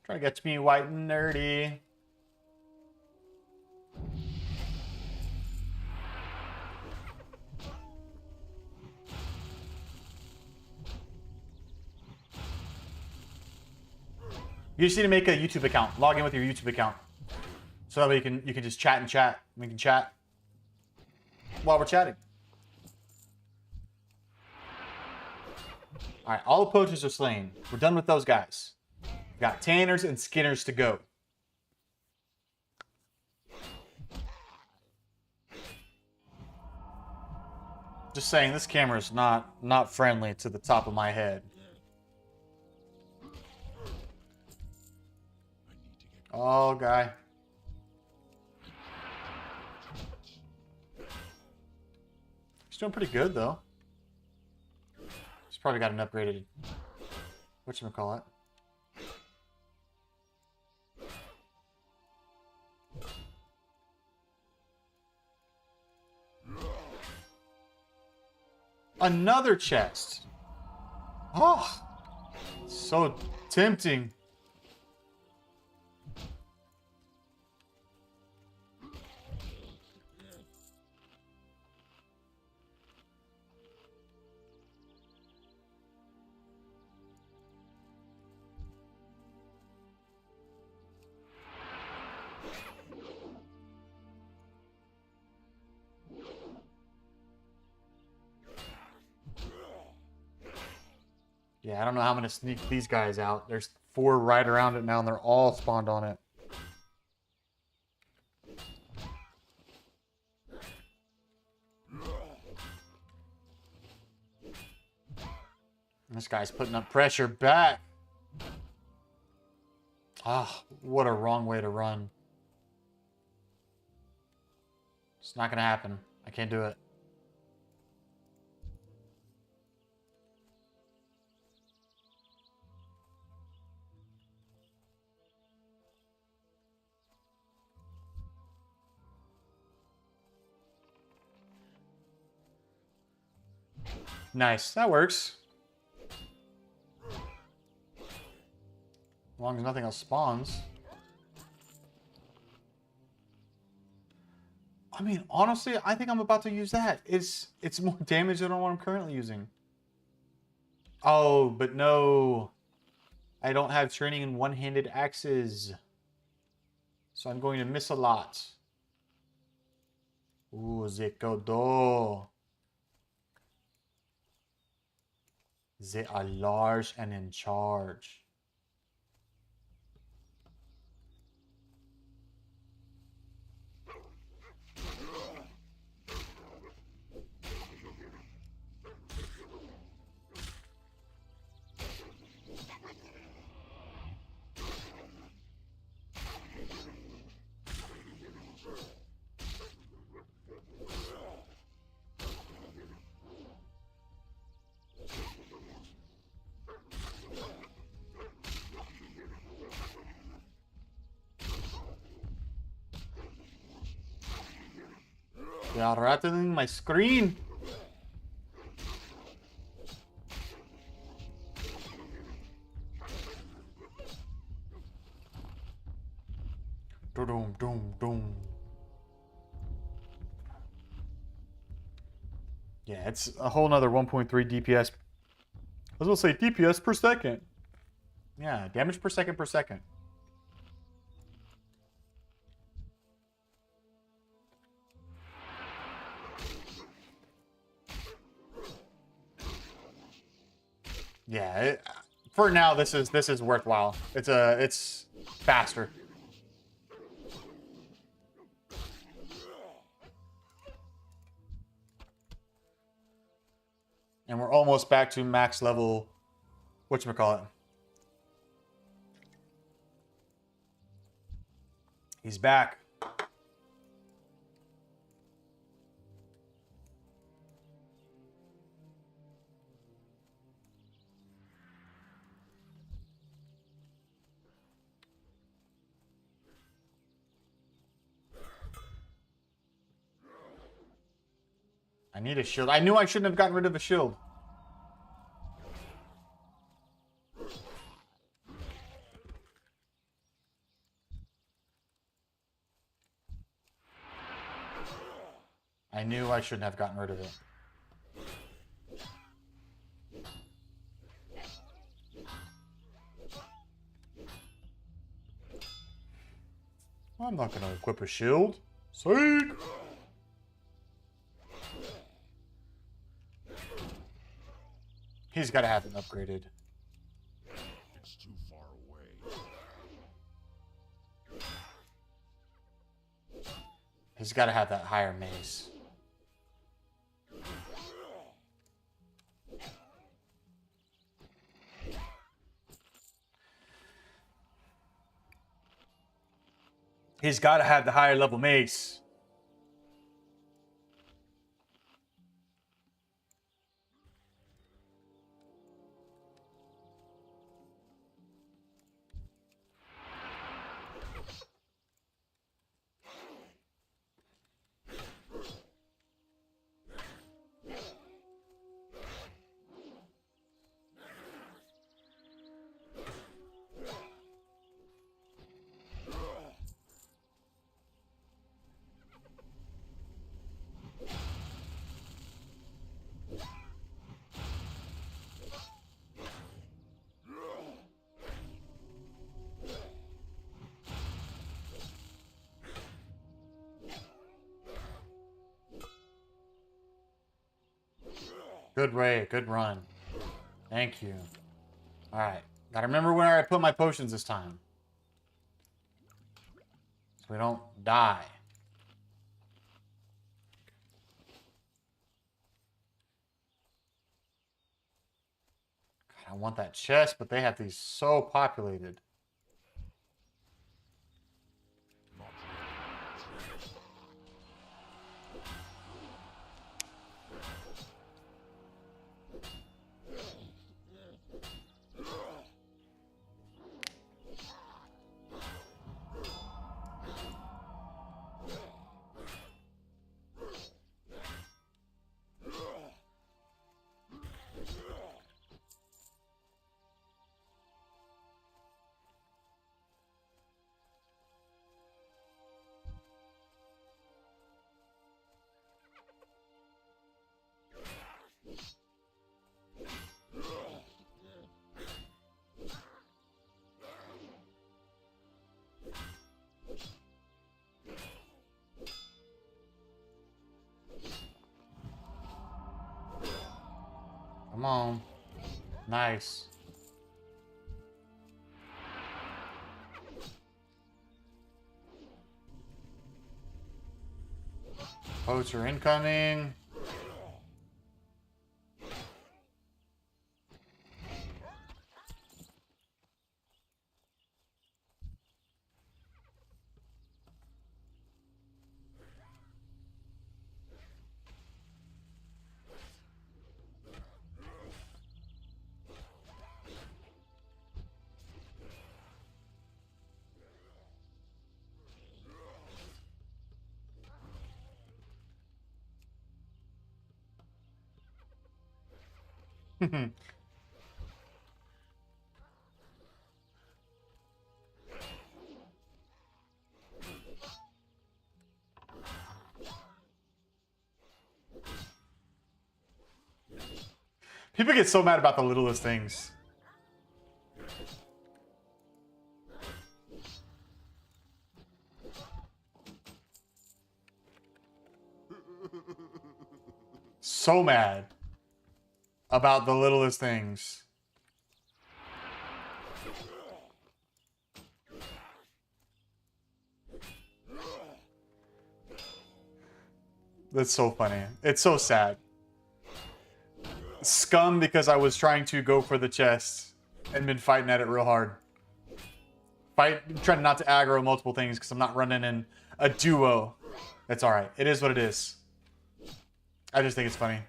S1: Try to get me white and nerdy. You just need to make a YouTube account. Log in with your YouTube account. So that way you can just chat and chat. We can chat while we're chatting. Alright, all the poachers are slain. We're done with those guys. We got Tanners and Skinners to go. Just saying, this camera is not friendly to the top of my head. Oh, guy. He's doing pretty good, though. He's probably got an upgraded... whatchamacallit. Another chest. Oh, so tempting. Yeah, I don't know how I'm going to sneak these guys out. There's 4 right around it now, and they're all spawned on it. This guy's putting up pressure back. Ah, what a wrong way to run. It's not going to happen. I can't do it. Nice. That works. As long as nothing else spawns. I mean, honestly, I think I'm about to use that. It's more damage than what I'm currently using. Oh, but no. I don't have training in one-handed axes. So I'm going to miss a lot. Ooh, Zekodo. They are large and in charge. They are rattling my screen. Doom, doom, doom. Yeah, it's a whole nother 1.3 DPS. I was going to say DPS per second. Yeah, damage per second per second. Yeah, for now this is worthwhile. It's faster. And we're almost back to max level whatchamacallit. He's back. I need a shield. I knew I shouldn't have gotten rid of a shield. I knew I shouldn't have gotten rid of it. I'm not gonna equip a shield. Psych! He's gotta have it upgraded.
S3: It's too far away.
S1: He's gotta have that higher mace. He's gotta have the higher level mace. Good raid, good run. Thank you. Alright. Gotta remember where I put my potions this time. So we don't die. God, I want that chest, but they have these so populated. Come on. Nice. Poacher incoming. People get so mad about the littlest things. So mad about the littlest things. That's so funny. It's so sad. Scum because I was trying to go for the chest and been fighting at it real hard. Trying not to aggro multiple things because I'm not running in a duo. It's alright. It is what it is. I just think it's funny.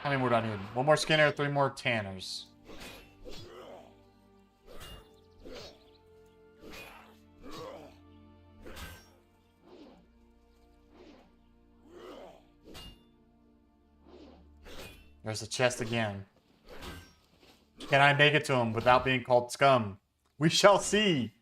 S1: How many more do I need? One more Skinner, 3 more Tanners. There's the chest again. Can I make it to him without being called scum? We shall see.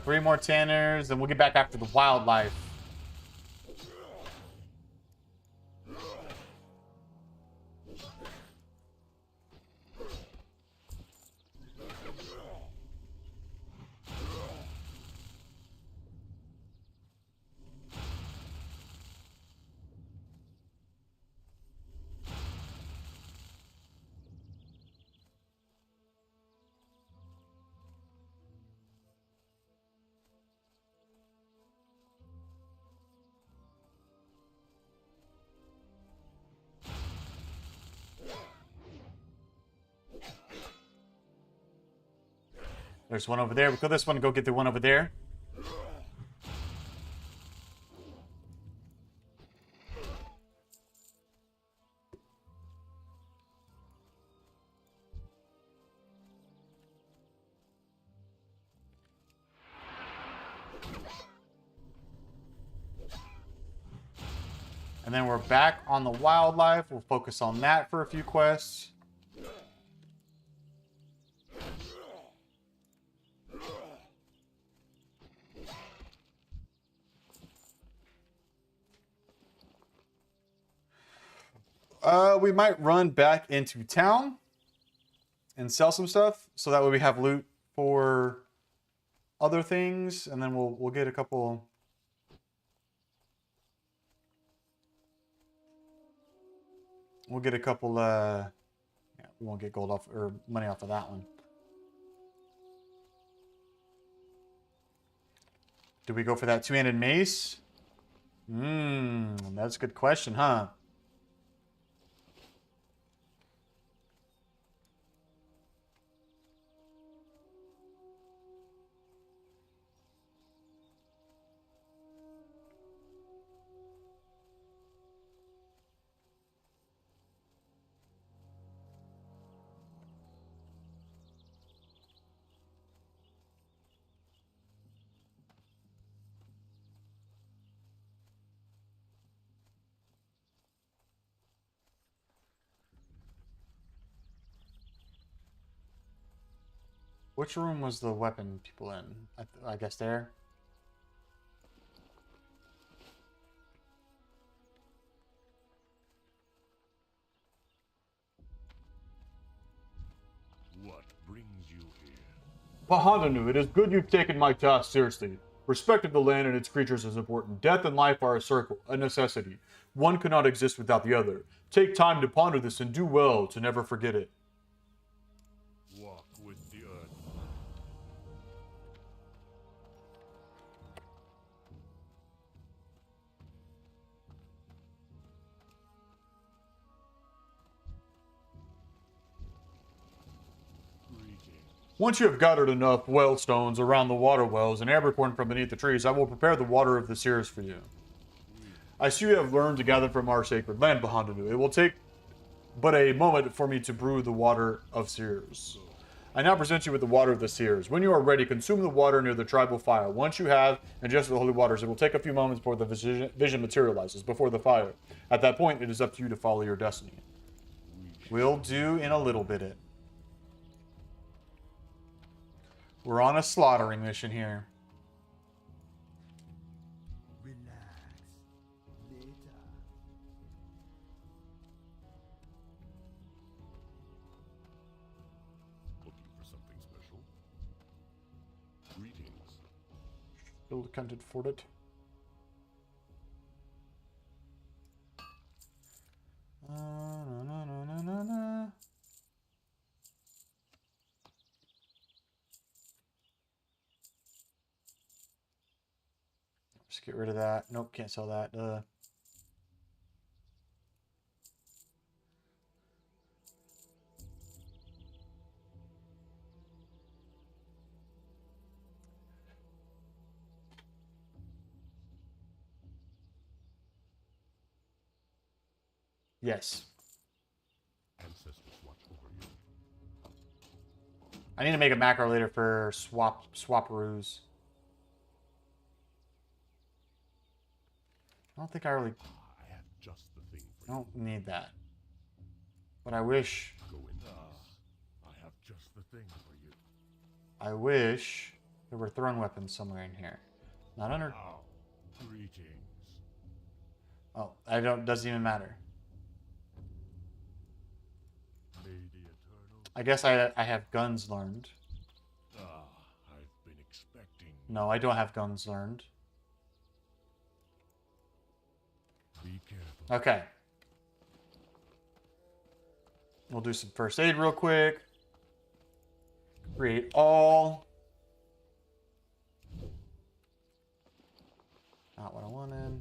S1: Three more Tanners, and we'll get back after the wildlife. There's one over there. We'll kill this one and go get the one over there. And then we're back on the wildlife. We'll focus on that for a few quests. We might run back into town and sell some stuff, so that way we have loot for other things, and then we'll get a couple. We'll get a couple. Yeah, we won't get gold off or money off of that one. Do we go for that two-handed mace? That's a good question, huh? Which room was the weapon people in? I guess there.
S3: What brings you here?
S4: Pahananu, it is good you've taken my task seriously. Respect of the land and its creatures is important. Death and life are a circle, a necessity. One cannot exist without the other. Take time to ponder this and do well to never forget it.
S3: Walk with the earth.
S4: Once you have gathered enough well stones around the water wells and abercorn from beneath the trees, I will prepare the water of the seers for you. I see you have learned to gather from our sacred land, Bahandanu. It will take but a moment for me to brew the water of seers. I now present you with the water of the seers. When you are ready, consume the water near the tribal fire. Once you have ingested the holy waters, it will take a few moments before the vision materializes, before the fire. At that point, it is up to you to follow your destiny.
S1: We'll do in a little bit. We're on a slaughtering mission here.
S5: Relax. Later.
S3: Looking for something special? Greetings.
S1: Still accounted for it. Just get rid of that. Nope, can't sell that. Yes.
S3: Ancestors watch over you.
S1: I need to make a macro later for swaparoos. I don't think I really
S3: I have just the thing for
S1: I
S3: you.
S1: don't need that. But I wish
S3: Go in peace. I have just the thing for you.
S1: there were thrown weapons somewhere in here. Not under
S3: Now, greetings.
S1: Oh, doesn't even matter.
S3: May the eternal.
S1: I guess I have guns learned.
S3: I've been expecting.
S1: No, I don't have guns learned.
S3: Be careful.
S1: Okay. We'll do some first aid real quick. Create all. Not what I wanted.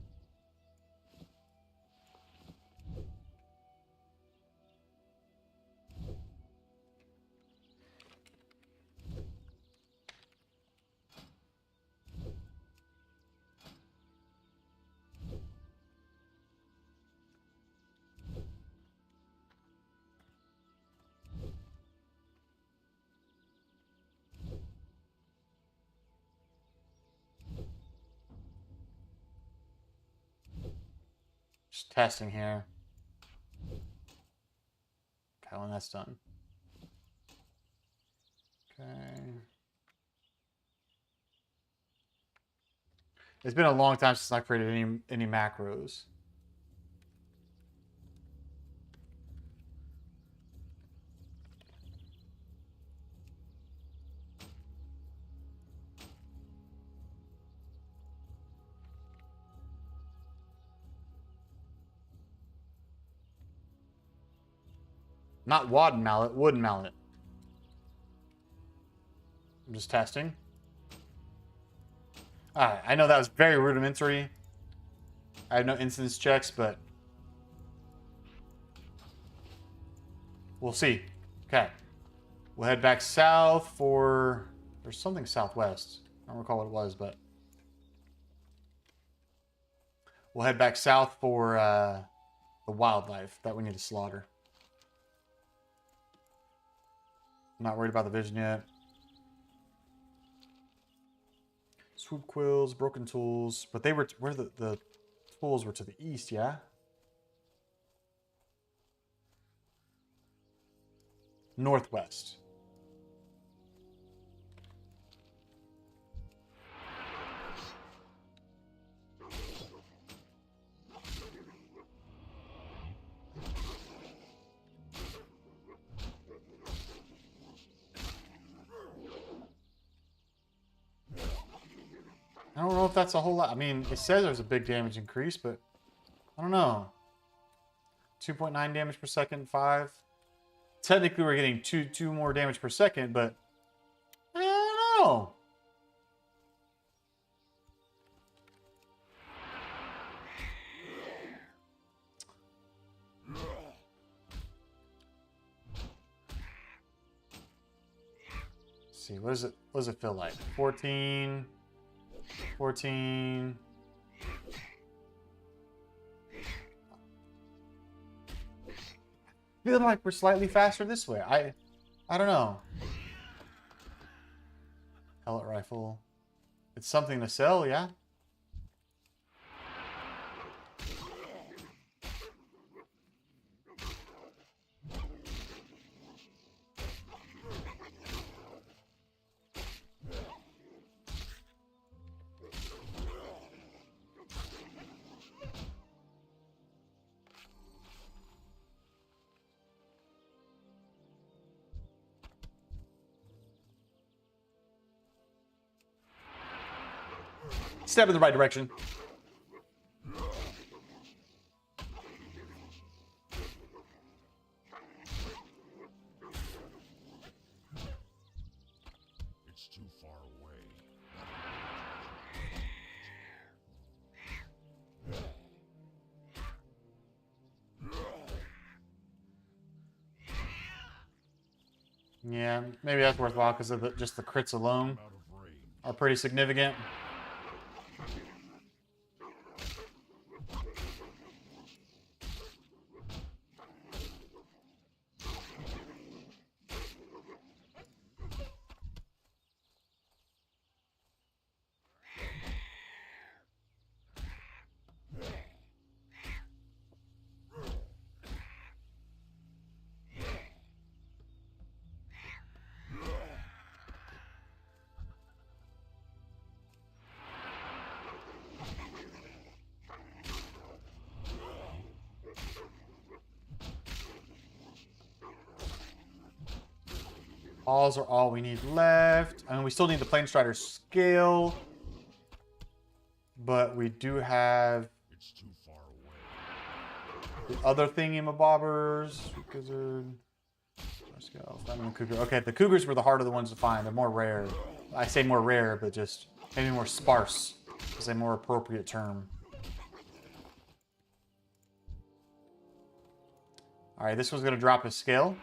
S1: Just testing here. Okay, when that's done. Okay. It's been a long time since I created any macros. Not wooden mallet, wooden mallet. I'm just testing. Alright, I know that was very rudimentary. I have no instance checks, but we'll see. Okay. We'll head back south for... There's something southwest. I don't recall what it was, but... We'll head back south for the wildlife that we need to slaughter. I'm not worried about the vision yet. Swoop quills, broken tools, but they were where the tools were to the east, yeah. Northwest. I don't know if that's a whole lot. I mean, it says there's a big damage increase, but I don't know. 2.9 damage per second, 5. Technically, we're getting two more damage per second, but I don't know. Let's see, what does it feel like? 14. 14. Feel like we're slightly faster this way. I don't know. Pellet rifle. It's something to sell, yeah? Step in the right direction.
S3: It's too far away.
S1: Yeah, maybe that's worthwhile because of just the crits alone
S3: Out of range.
S1: are pretty significant. Balls are all we need left. I mean, we still need the Planestrider scale. But we do have
S3: It's too far away.
S1: the other thingy-mabobbers. Gizzard. Let's go. Lemon cougar. Okay, the cougars were the harder the ones to find. They're more rare. I say more rare, but just maybe more sparse is a more appropriate term. All right, this one's going to drop his scale.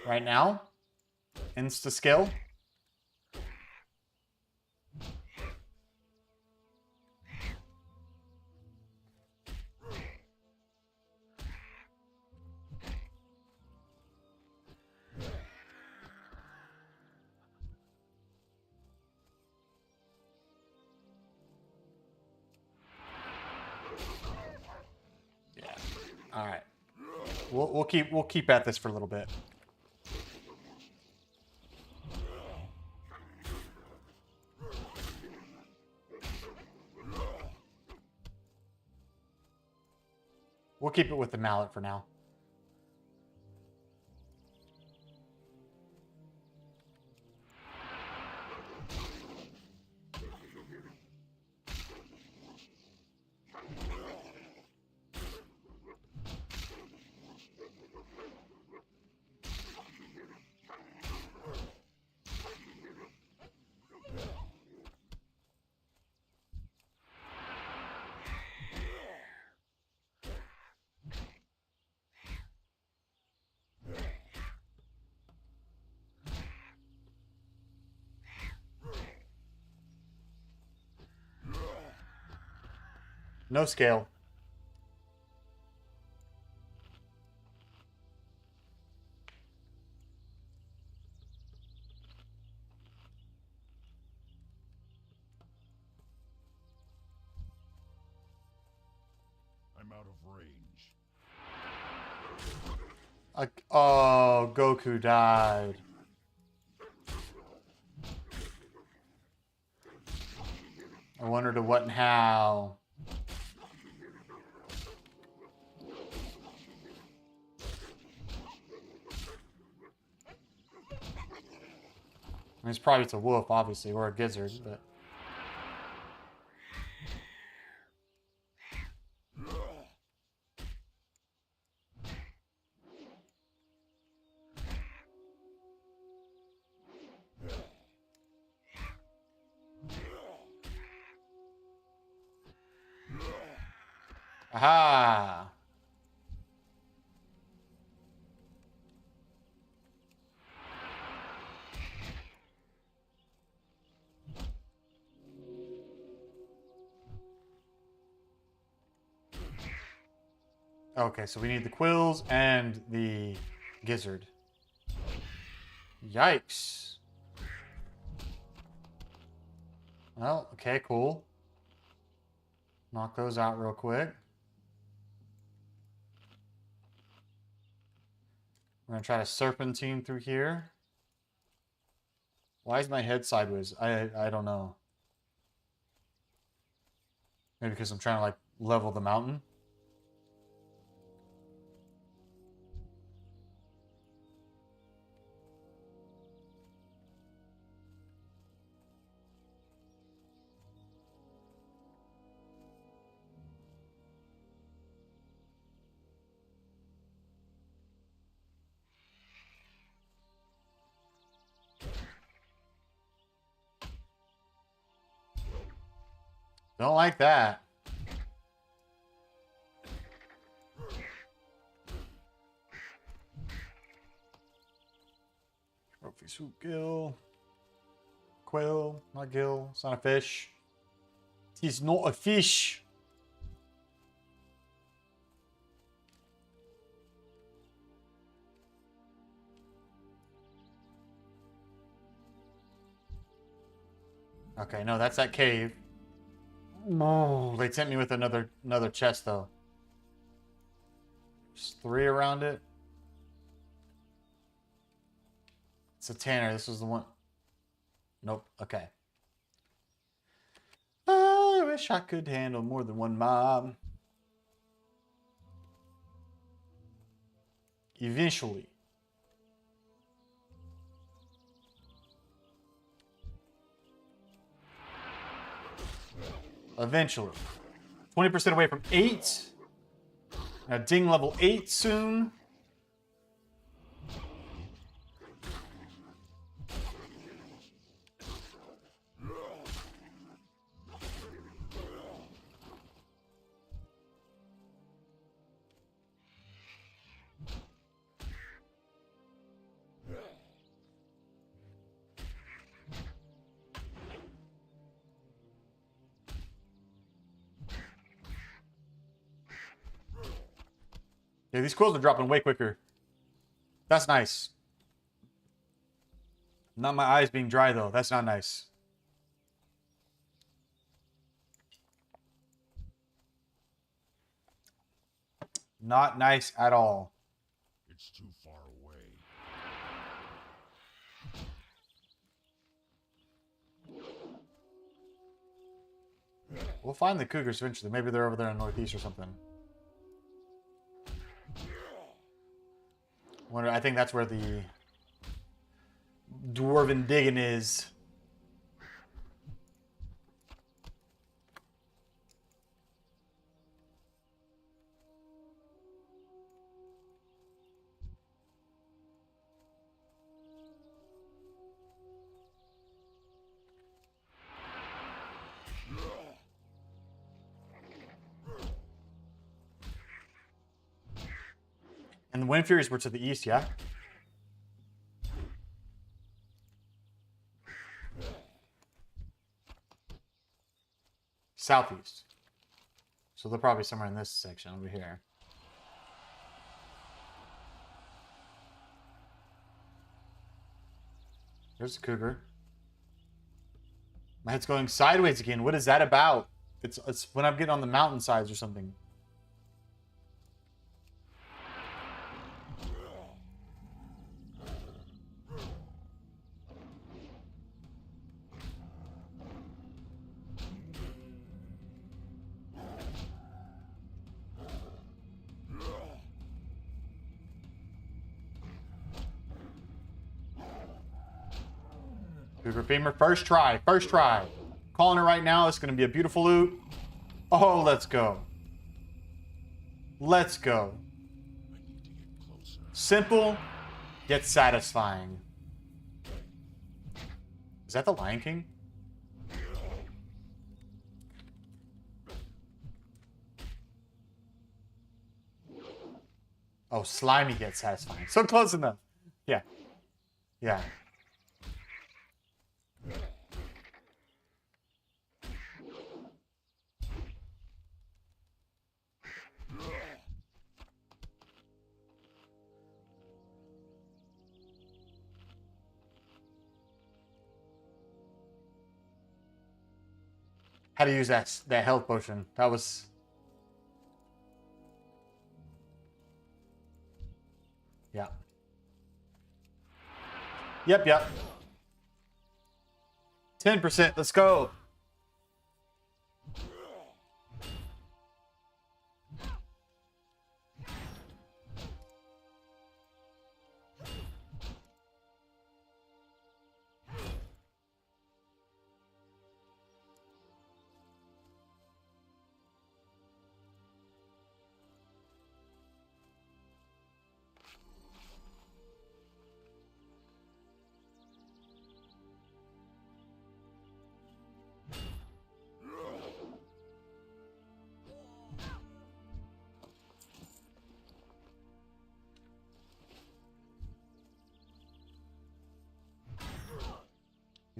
S1: Right now. Insta-skill. Yeah. All right. We'll keep at this for a little bit. We'll keep it with the mallet for now. No scale.
S3: I'm out of range.
S1: Oh, Goku died. I wondered what and how. I mean, it's probably a wolf, obviously, or a gizzard, but... Aha! Okay, so we need the quills and the gizzard. Yikes. Well, okay, cool. Knock those out real quick. We're gonna try to serpentine through here. Why is my head sideways? I don't know. Maybe because I'm trying to like level the mountain. Don't like that. Sweet gill. Quail, not gill. It's not a fish. It's not a fish. Okay, no, that's that cave. Oh, they sent me with another chest though. There's 3 around it. It's a Tanner. This was the one. Nope. Okay. I wish I could handle more than one mob. Eventually. Eventually. 20% away from 8. Now ding level 8 soon. Yeah, these quills are dropping way quicker. That's nice. Not my eyes being dry, though. That's not nice. Not nice at all.
S3: It's too far away.
S1: We'll find the cougars eventually. Maybe they're over there in northeast or something. I think that's where the dwarven digging is. And the Wind Furies were to the east, yeah? Southeast. So they're probably somewhere in this section over here. There's a cougar. My head's going sideways again. What is that about? It's when I'm getting on the mountainsides or something. Cougar Femur, first try, first try. Calling it right now. It's going to be a beautiful loot. Oh, let's go. Let's go.
S3: I need to get closer.
S1: Simple, yet satisfying. Is that the Lion King? Oh, slimy yet satisfying. So close enough. Yeah. Yeah. How to use that health potion. That was... Yeah. Yep. 10%. Let's go.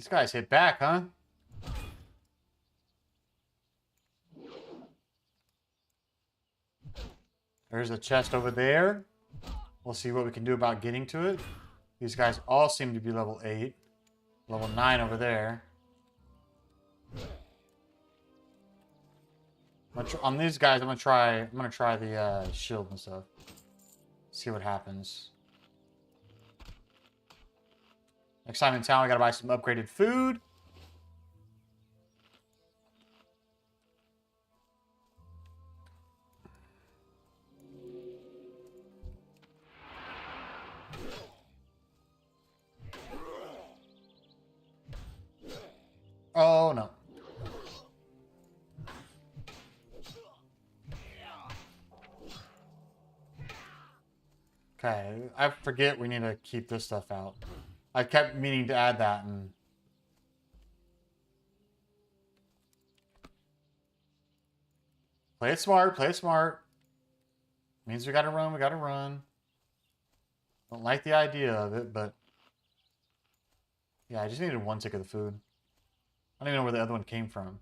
S1: These guys hit back, huh? There's a chest over there. We'll see what we can do about getting to it. These guys all seem to be level 8. Level 9 over there. On these guys, I'm gonna try the shield and stuff. See what happens. Next time in town, I gotta buy some upgraded food. Oh no. Okay, I forget we need to keep this stuff out. I kept meaning to add that and... Play it smart, play it smart. Means we gotta run, we gotta run. Don't like the idea of it, but... Yeah, I just needed one tick of the food. I don't even know where the other one came from.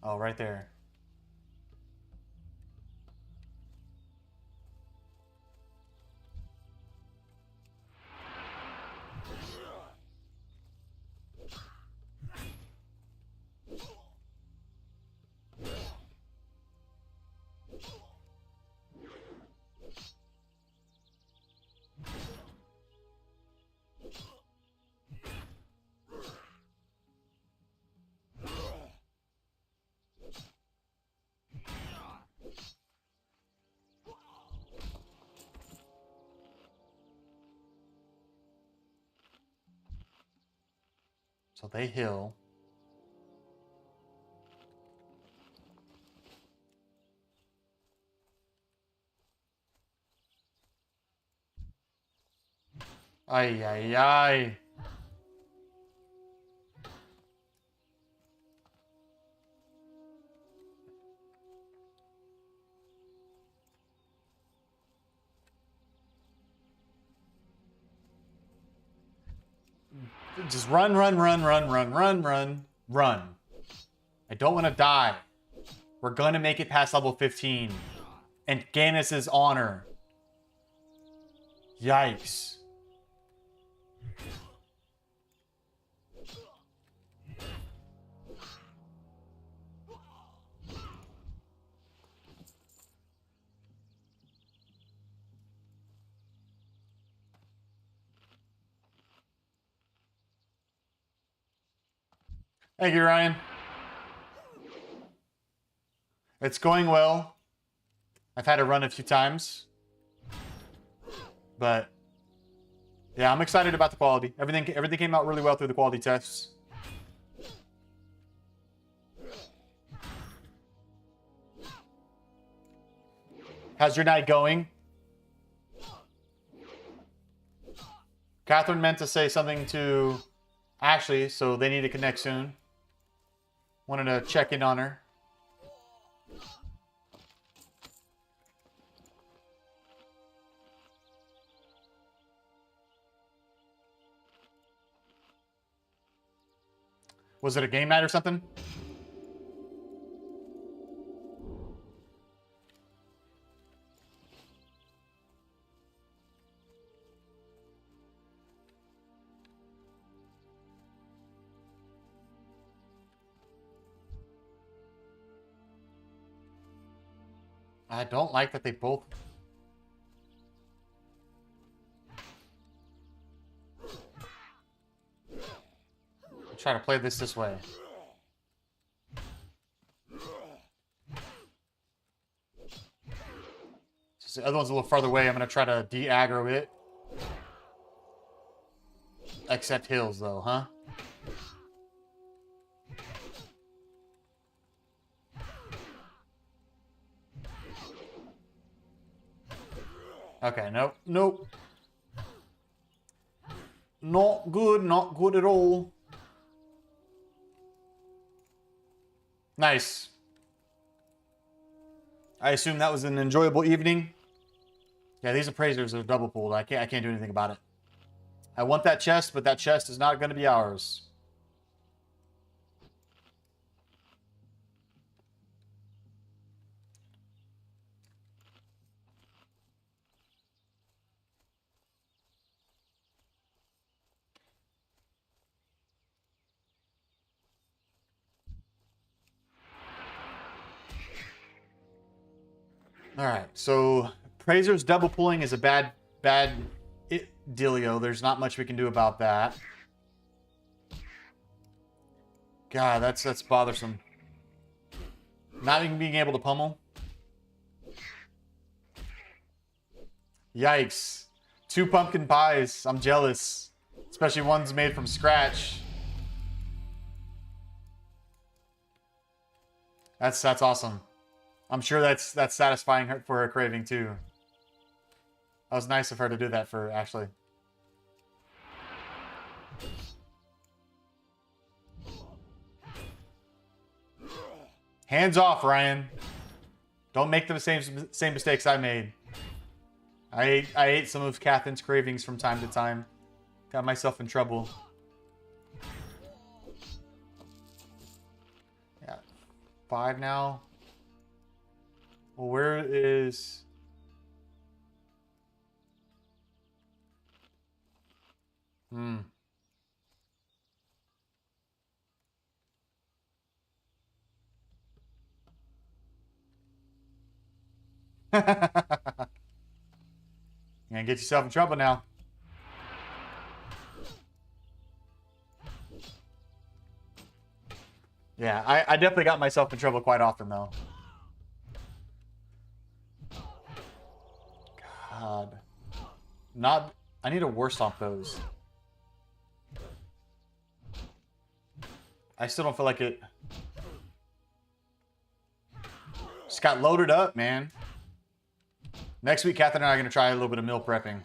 S1: Oh, right there. So they heal. Ay, ay, ay. Just run, run, run, run, run, run, run, run. I don't want to die. We're going to make it past level 15. And Gannis's honor. Yikes. Thank you, Ryan. It's going well. I've had to run a few times. But yeah, I'm excited about the quality. Everything came out really well through the quality tests. How's your night going? Catherine meant to say something to Ashley, so they need to connect soon. Wanted to check in on her. Was it a game night or something? I don't like that they both... I'll try to play this way. Since the other one's a little farther away, I'm going to try to de-aggro it. Except hills, though, huh? Okay, nope, nope. Not good at all. Nice. I assume that was an enjoyable evening. Yeah, these appraisers are double pulled. I can't do anything about it. I want that chest, but that chest is not going to be ours. All right, so appraisers double pulling is a bad dealio. There's not much we can do about that. God, that's bothersome. Not even being able to pummel. Yikes. 2 pumpkin pies. I'm jealous. Especially ones made from scratch. That's awesome. I'm sure that's satisfying her for her craving too. That was nice of her to do that for Ashley. Hands off, Ryan. Don't make the same mistakes I made. I ate some of Catherine's cravings from time to time. Got myself in trouble. Yeah. 5 now. Well, where is... You're gonna get yourself in trouble now. Yeah, I definitely got myself in trouble quite often, though. God. I need to war stomp those. I still don't feel like it. Just got loaded up, man. Next week, Catherine and I are going to try a little bit of meal prepping.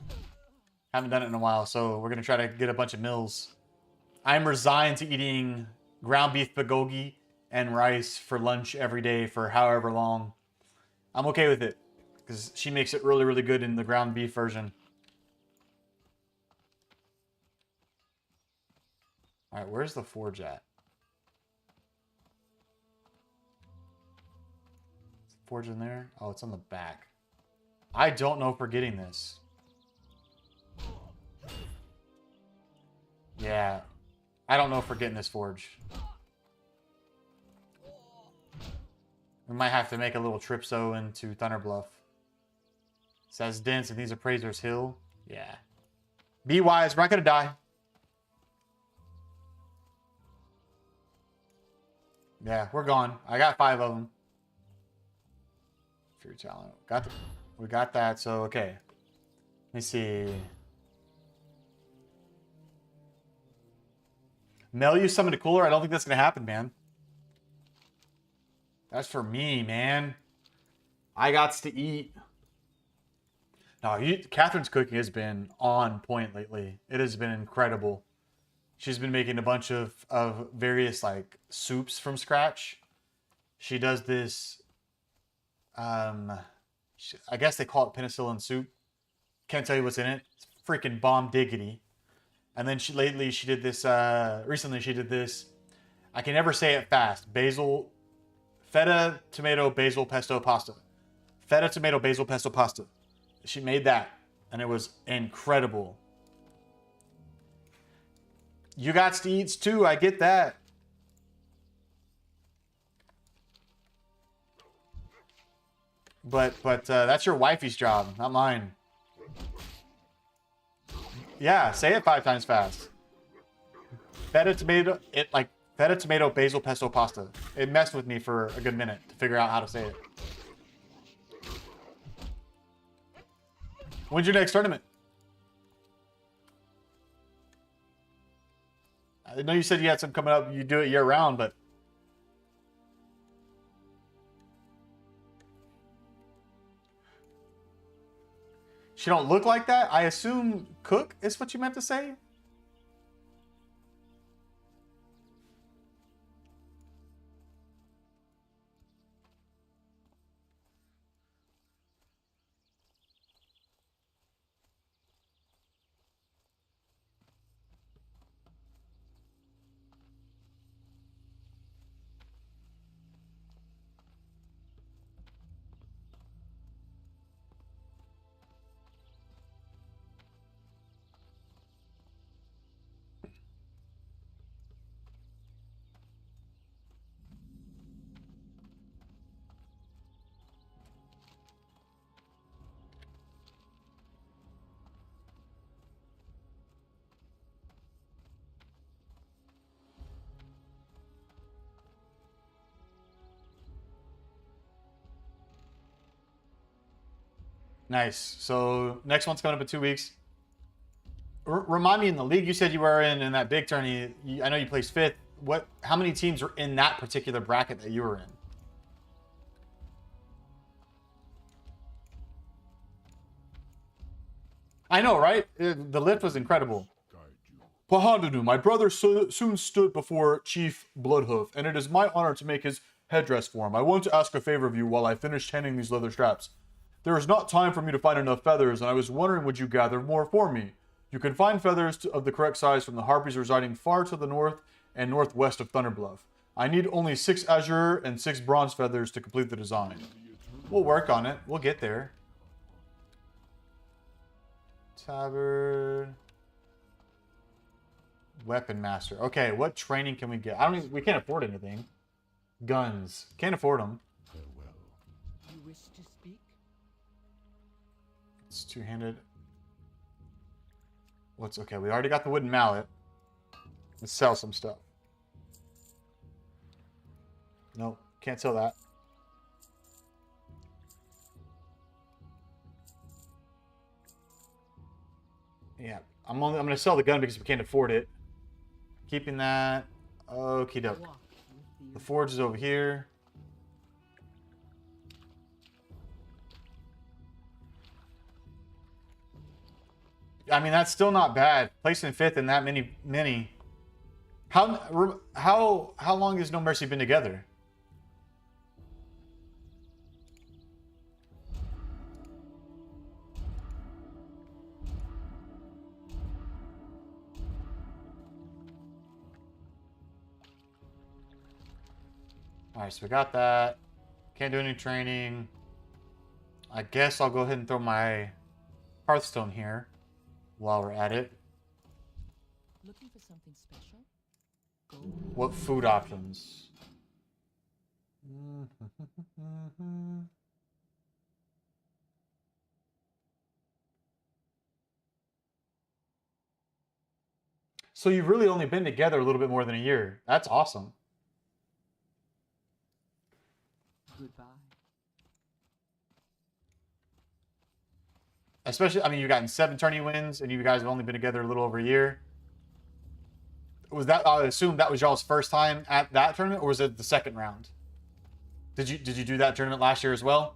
S1: Haven't done it in a while, so we're going to try to get a bunch of meals. I'm resigned to eating ground beef bulgogi and rice for lunch every day for however long. I'm okay with it because she makes it really, really good in the ground beef version. All right, where's the forge at? Is the forge in there? Oh, it's on the back. I don't know if we're getting this. Yeah. I don't know if we're getting this forge. We might have to make a little trip so into Thunderbluff. It says dense and these appraisers hill. Yeah. Be wise, we're not gonna die. Yeah, we're gone. I got 5 of them. Fear talent. We got that, so okay. Let me see. Mel use summon to cooler? I don't think that's gonna happen, man. That's for me, man. I gots to eat. No, Catherine's cooking has been on point lately. It has been incredible. She's been making a bunch of various like soups from scratch. She does this. I guess they call it penicillin soup. Can't tell you what's in it. It's freaking bomb diggity. And then lately she did this. Recently she did this. I can never say it fast. Feta tomato basil pesto pasta. Feta tomato basil pesto pasta. She made that, and it was incredible. You got to eat too. I get that. But that's your wifey's job, not mine. Yeah, say it 5 times fast. Feta tomato basil pesto pasta. It messed with me for a good minute to figure out how to say it. When's your next tournament? I know you said you had some coming up. You do it year round, but she don't look like that. I assume cook is what you meant to say. Nice. So next one's coming up in 2 weeks. Remind me, in the league you said you were in that big tourney, I know you placed 5th. How many teams were in that particular bracket that you were in? I know, right? The lift was incredible.
S3: Guide you.
S4: Pahandanu, my brother soon stood before Chief Bloodhoof, and it is my honor to make his headdress for him. I want to ask a favor of you while I finish tanning these leather straps. There is not time for me to find enough feathers, and I was wondering, would you gather more for me? You can find feathers of the correct size from the harpies residing far to the north and northwest of Thunderbluff. I need only 6 azure and 6 bronze feathers to complete the design.
S1: We'll work on it. We'll get there. Tabard. Weapon master. Okay, what training can we get? We can't afford anything. Guns. Can't afford them.
S3: Farewell.
S2: You wish to speak?
S1: It's two-handed. Okay? We already got the wooden mallet. Let's sell some stuff. Nope, can't sell that. Yeah, I'm gonna sell the gun because we can't afford it. Keeping that. Okie doke.
S2: Walk with
S1: The forge is over here. I mean, that's still not bad. Placing 5th in that many. How long has No Mercy been together? Alright, so we got that. Can't do any training. I guess I'll go ahead and throw my Hearthstone here while we're at it.
S2: Looking for something special? Go.
S1: What food options? So you've really only been together a little bit more than a year. That's awesome.
S2: Goodbye.
S1: Especially, I mean, you've gotten 7 tourney wins, and you guys have only been together a little over a year. Was that? I assume that was y'all's first time at that tournament, or was it the second round? Did you do that tournament last year as well?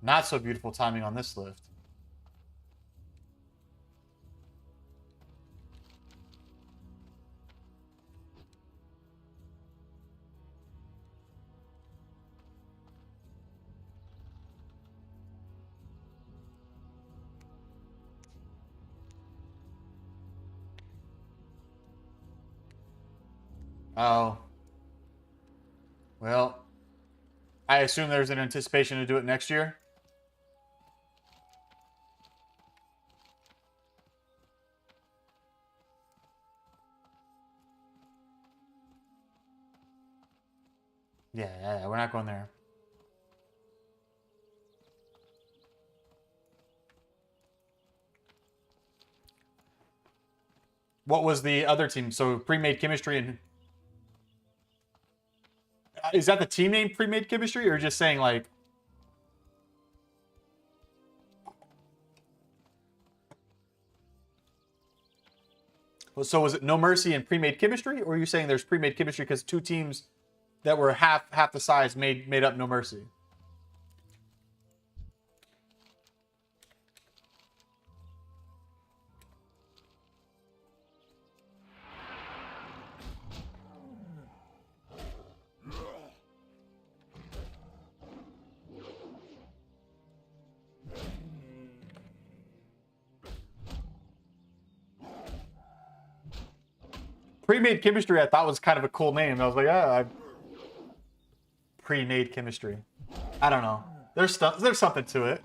S1: Not so beautiful timing on this lift. Oh. Well, I assume there's an anticipation to do it next year. Yeah, we're not going there. What was the other team? So pre-made chemistry and is that the team name, pre-made chemistry, or just saying like? Well, so was it No Mercy and pre-made chemistry, or are you saying there's pre-made chemistry because 2 teams that were half the size made up No Mercy? Pre-made chemistry, I thought was kind of a cool name. I was like, pre-made chemistry. I don't know. There's something to it.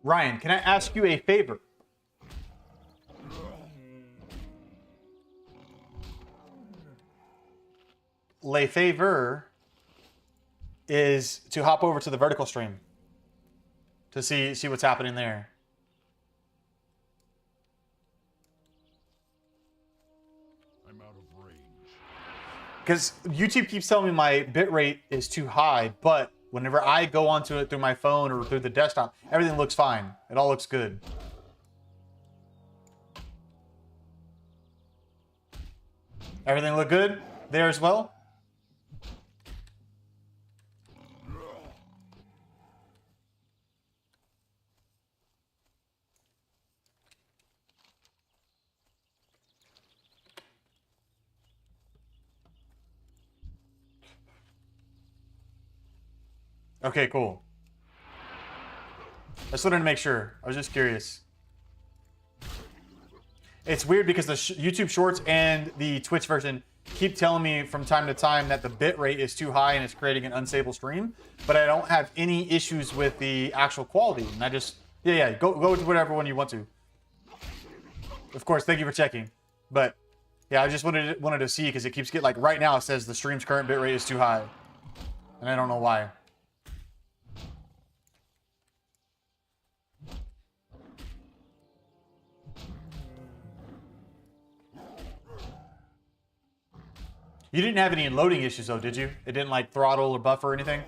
S1: Ryan, can I ask you a favor? Le favor. is to hop over to the vertical stream to see what's happening there.
S3: I'm out of range.
S1: Because YouTube keeps telling me my bitrate is too high, but whenever I go onto it through my phone or through the desktop, everything looks fine. It all looks good. Everything look good there as well? Okay, cool. I just wanted to make sure. I was just curious. It's weird because the YouTube Shorts and the Twitch version keep telling me from time to time that the bit rate is too high and it's creating an unstable stream, but I don't have any issues with the actual quality. And I just, yeah, go with whatever one you want to. Of course, thank you for checking. But yeah, I just wanted to see because it keeps getting, like right now it says the stream's current bit rate is too high. And I don't know why. You didn't have any loading issues though, did you? It didn't like throttle or buffer or anything?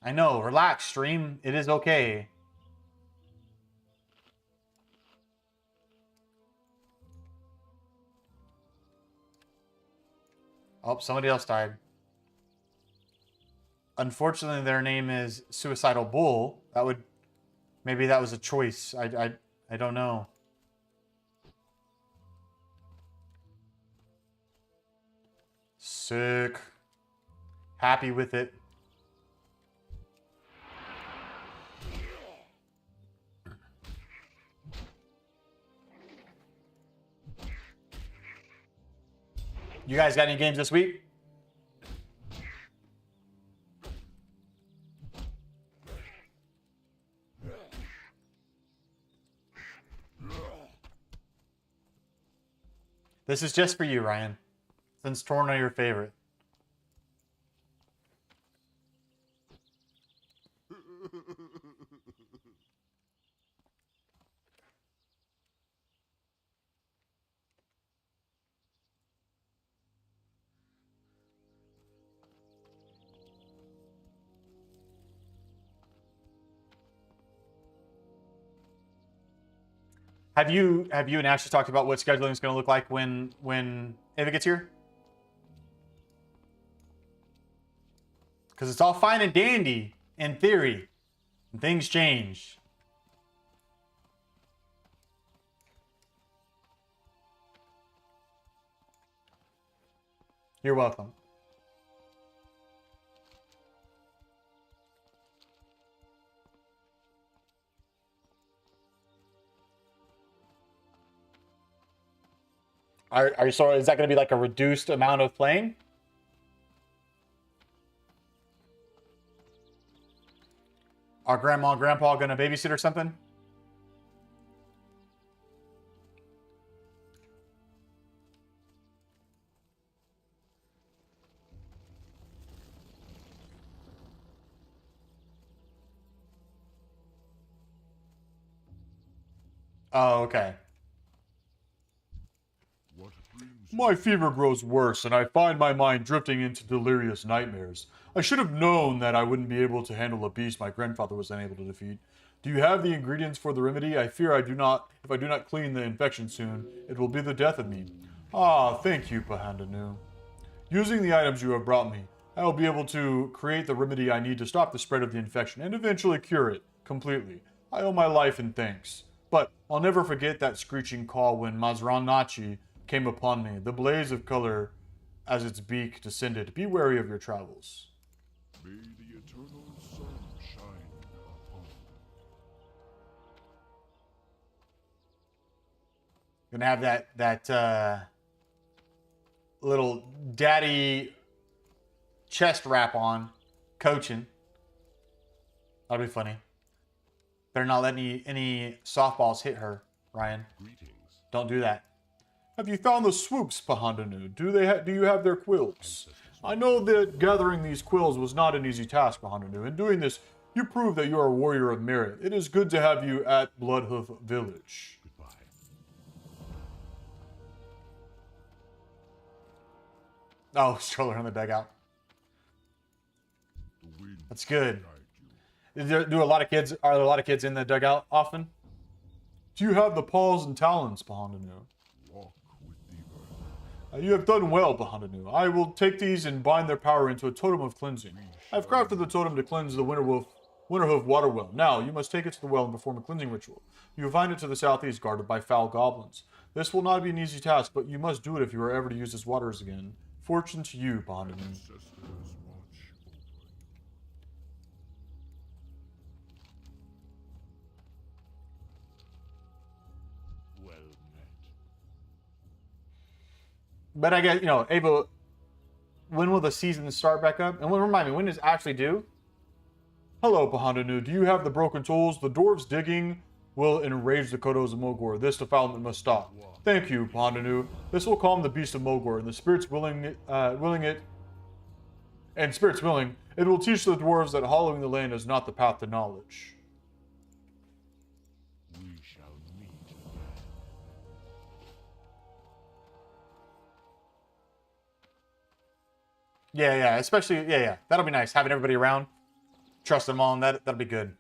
S1: I know, relax, stream. It is okay. Oh, somebody else died. Unfortunately, their name is Suicidal Bull. Maybe that was a choice. I don't know. Sick. Happy with it. You guys got any games this week? This is just for you, Ryan. Since Torna your favorite. Have you and Ashley talked about what scheduling is going to look like when Ava gets here? Because it's all fine and dandy in theory, and things change. You're welcome. Are you sorry? Is that going to be like a reduced amount of playing? Are grandma and grandpa going to babysit or something? Oh, okay.
S3: What brings
S4: My fever grows worse, and I find my mind drifting into delirious nightmares. I should have known that I wouldn't be able to handle a beast my grandfather was unable to defeat. Do you have the ingredients for the remedy? I fear if I do not clean the infection soon, it will be the death of me. Ah, thank you, Pahandanu. Using the items you have brought me, I will be able to create the remedy I need to stop the spread of the infection and eventually cure it completely. I owe my life in thanks. But I'll never forget that screeching call when Mazranachi came upon me, the blaze of color as its beak descended. Be wary of your travels.
S3: may the eternal sun shine upon you.
S1: Gonna have that little daddy chest wrap on, coaching. That'll be funny. Better not let any softballs hit her. Ryan.
S3: Greetings.
S1: Don't do that.
S4: Have you found the swoops, Pahandanu? Do you have their quills? I know that gathering these quills was not an easy task, Pahandanu. In doing this, you prove that you are a warrior of merit. It is good to have you at Bloodhoof Village.
S3: Goodbye.
S1: Oh, stroller in the dugout.
S3: The wind
S1: That's good.
S3: guide you.
S1: Are there a lot of kids in the dugout often?
S4: Do you have the paws and talons, Pahandanu?
S3: Walk with the earth.
S4: You have done well, Pahandanu. I will take these and bind their power into a totem of cleansing. I have crafted the totem to cleanse the Winterhoof water well. Now, you must take it to the well and perform a cleansing ritual. You will find it to the southeast, guarded by foul goblins. This will not be an easy task, but you must do it if you are ever to use this waters again. Fortune to you, Pahandanu.
S3: Ancestors watch over you. Well met.
S1: But I guess, Ava, when will the season start back up? And remind me, when does it actually due?
S4: Hello, Pahandanu. Do you have the broken tools? The dwarves digging will enrage the Kodos of Mogor. This defilement must stop. Thank you, Pahandanu. This will calm the beast of Mogor, and the spirits willing, it will teach the dwarves that hollowing the land is not the path to knowledge.
S3: We shall meet again.
S1: Yeah, especially, yeah. That'll be nice, having everybody around. Trust them all, and that'll be good.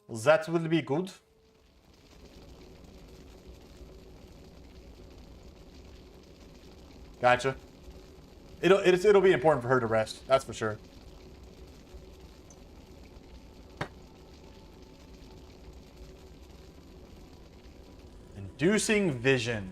S1: That will be good. Gotcha. It'll be important for her to rest, that's for sure. Inducing vision.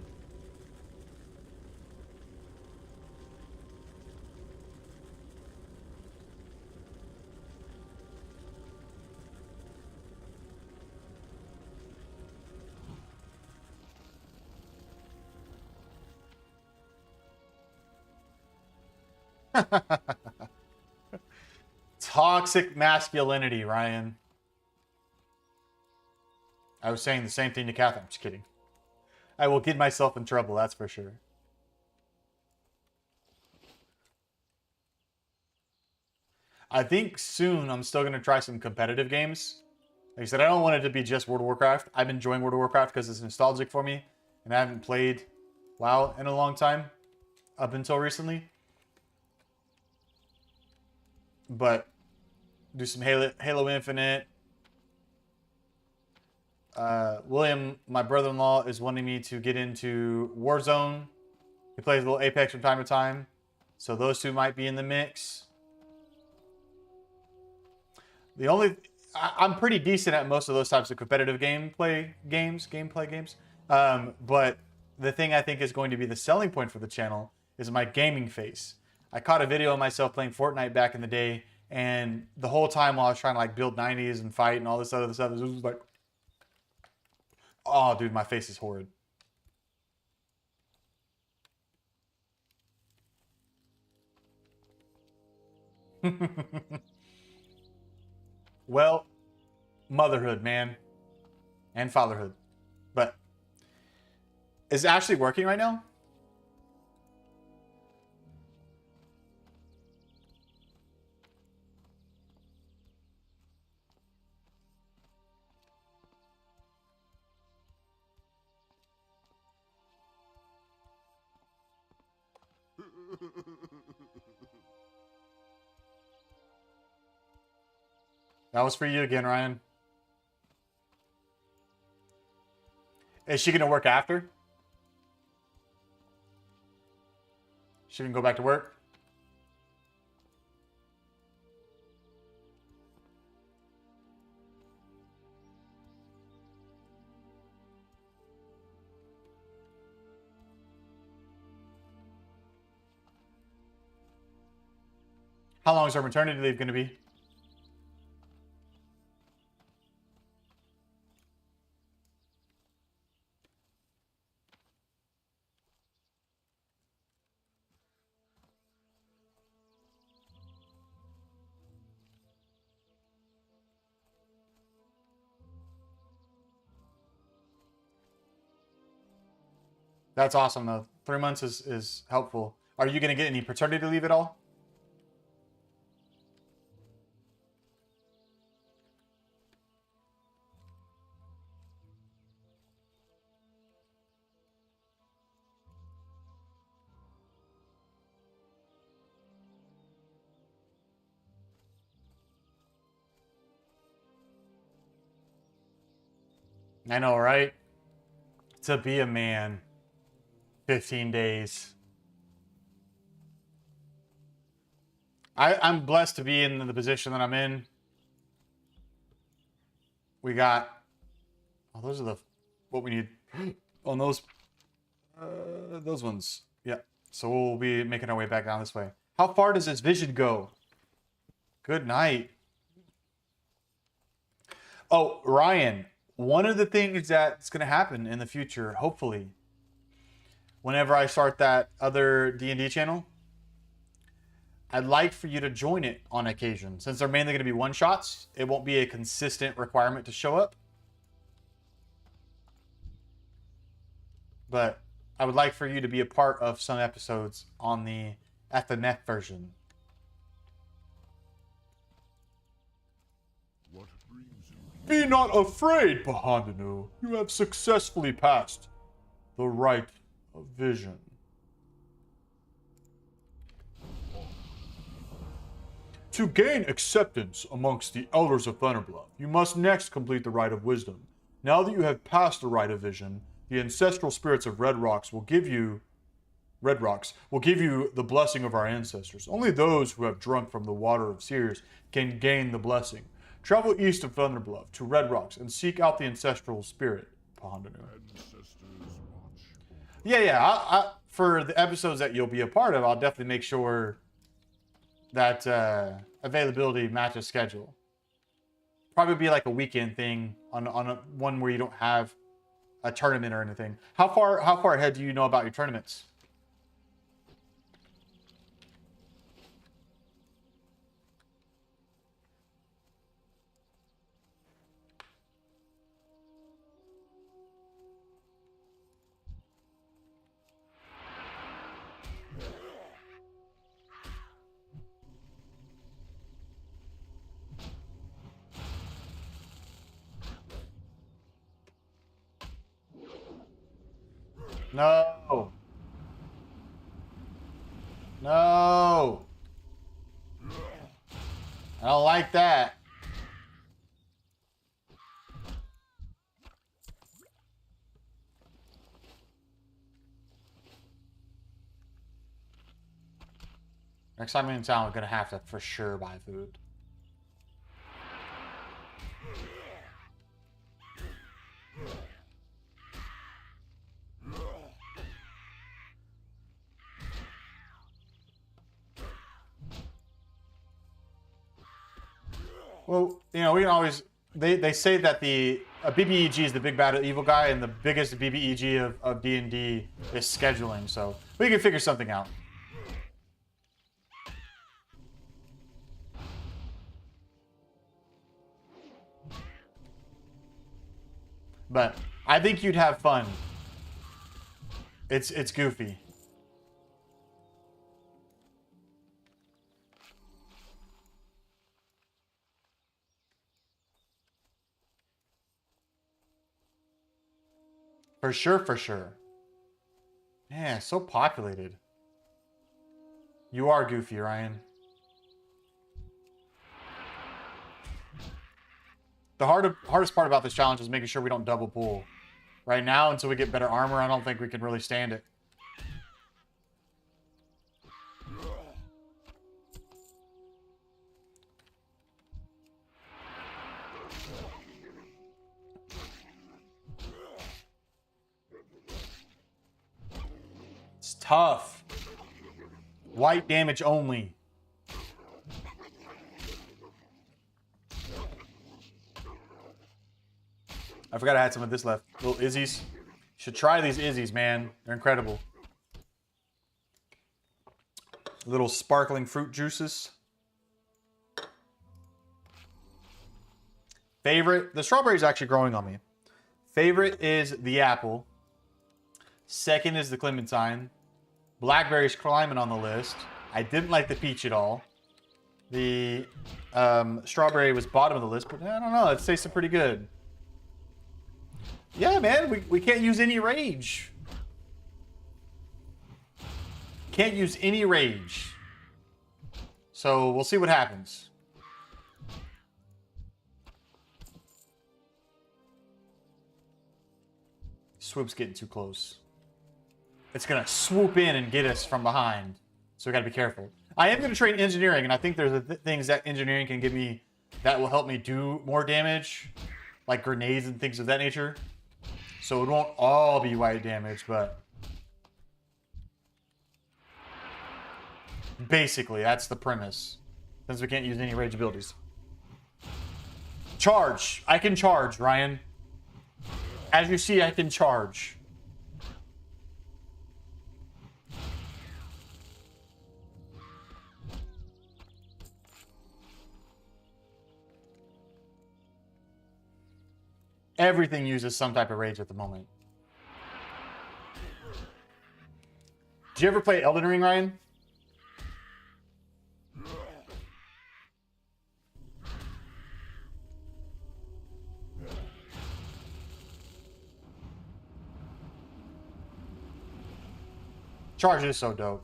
S1: Toxic masculinity, Ryan. I was saying the same thing to Catherine. I'm just kidding. I will get myself in trouble, that's for sure. I think soon I'm still going to try some competitive games. Like I said, I don't want it to be just World of Warcraft. I'm enjoying World of Warcraft because it's nostalgic for me. And I haven't played WoW in a long time. Up until recently. But do some Halo Infinite. William, my brother-in-law, is wanting me to get into Warzone. He plays a little Apex from time to time. So those two might be in the mix. I'm pretty decent at most of those types of competitive gameplay games. But the thing I think is going to be the selling point for the channel is my gaming face. I caught a video of myself playing Fortnite back in the day, and the whole time while I was trying to like build 90s and fight and all this other stuff, it was like, oh, dude, my face is horrid. Well, motherhood, man, and fatherhood. But is it actually working right now? That was for you again, Ryan. Is she going to work after? She can go back to work? How long is her maternity leave going to be? That's awesome though. 3 months is helpful. Are you gonna get any paternity leave at all? I know, right? To be a man. 15 days. I'm blessed to be in the position that I'm in. We got... Oh, those are the... What we need on those ones. Yeah. So we'll be making our way back down this way. How far does this vision go? Good night. Oh, Ryan. One of the things that's going to happen in the future, hopefully, whenever I start that other D&D channel, I'd like for you to join it on occasion. Since they're mainly going to be one-shots, it won't be a consistent requirement to show up. But I would like for you to be a part of some episodes on the FMF version.
S3: What brings you
S4: Be not afraid, Pahandanu. You have successfully passed the rite of vision. To gain acceptance amongst the elders of Thunderbluff, you must next complete the rite of wisdom. Now that you have passed the rite of vision, the ancestral spirits of Red Rocks will give you the blessing of our ancestors. Only those who have drunk from the water of seers can gain the blessing. Travel east of Thunderbluff to Red Rocks and seek out the ancestral spirit, Pahandanu.
S3: ancestors watch?
S1: Yeah. For the episodes that you'll be a part of, I'll definitely make sure that availability matches schedule. Probably be like a weekend thing on one where you don't have a tournament or anything. How far ahead do you know about your tournaments? No. No. I don't like that. Next time I'm in town, we're gonna have to for sure buy food. Well, you know, we can always... They say that a BBEG is the big bad evil guy, and the biggest BBEG of D&D is scheduling, so we can figure something out. But I think you'd have fun. It's goofy. For sure, for sure. Man, so populated. You are goofy, Ryan. The hardest part about this challenge is making sure we don't double pull. Right now, until we get better armor, I don't think we can really stand it. It's tough. White damage only. I forgot I had some of this left. Little Izzy's. Should try these Izzy's, man. They're incredible. Little sparkling fruit juices. Favorite. The strawberry's actually growing on me. Favorite is the apple. Second is the clementine. Blackberry's climbing on the list. I didn't like the peach at all. The strawberry was bottom of the list, but I don't know. It tasted pretty good. Yeah, man, we can't use any rage. Can't use any rage. So we'll see what happens. Swoop's getting too close. It's gonna swoop in and get us from behind. So we gotta be careful. I am gonna train engineering, and I think there's things that engineering can give me that will help me do more damage, like grenades and things of that nature. So it won't all be white damage, but basically that's the premise. Since we can't use any rage abilities. Charge. I can charge, Ryan. As you see, I can charge. Everything uses some type of rage at the moment. Did you ever play Elden Ring, Ryan? Charge is so dope.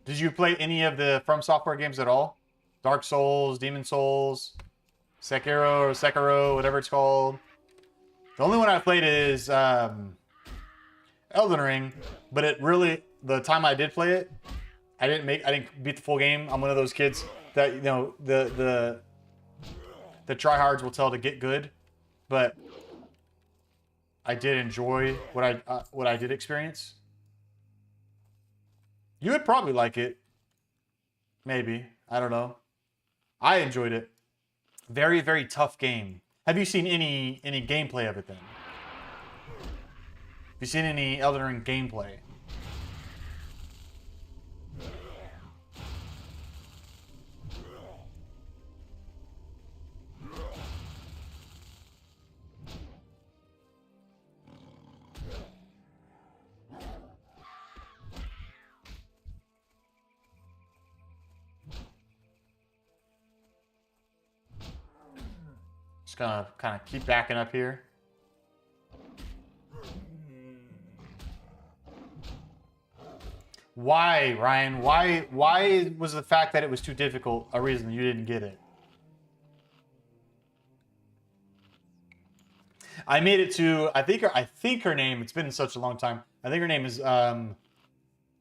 S1: Did you play any of the From Software games at all? Dark Souls, Demon Souls, Sekiro, whatever it's called. The only one I played is Elden Ring, but it really, the time I did play it, I didn't beat the full game. I'm one of those kids that, you know, the tryhards will tell to get good, but I did enjoy what I did experience. You would probably like it. Maybe. I don't know. I enjoyed it. Very, very tough game. Have you seen any gameplay of it then? Have you seen any Elden Ring gameplay? Just gonna kind of keep backing up here. Why, Ryan? Why was the fact that it was too difficult a reason you didn't get it? I made it to, I think her name, it's been such a long time. I think her name is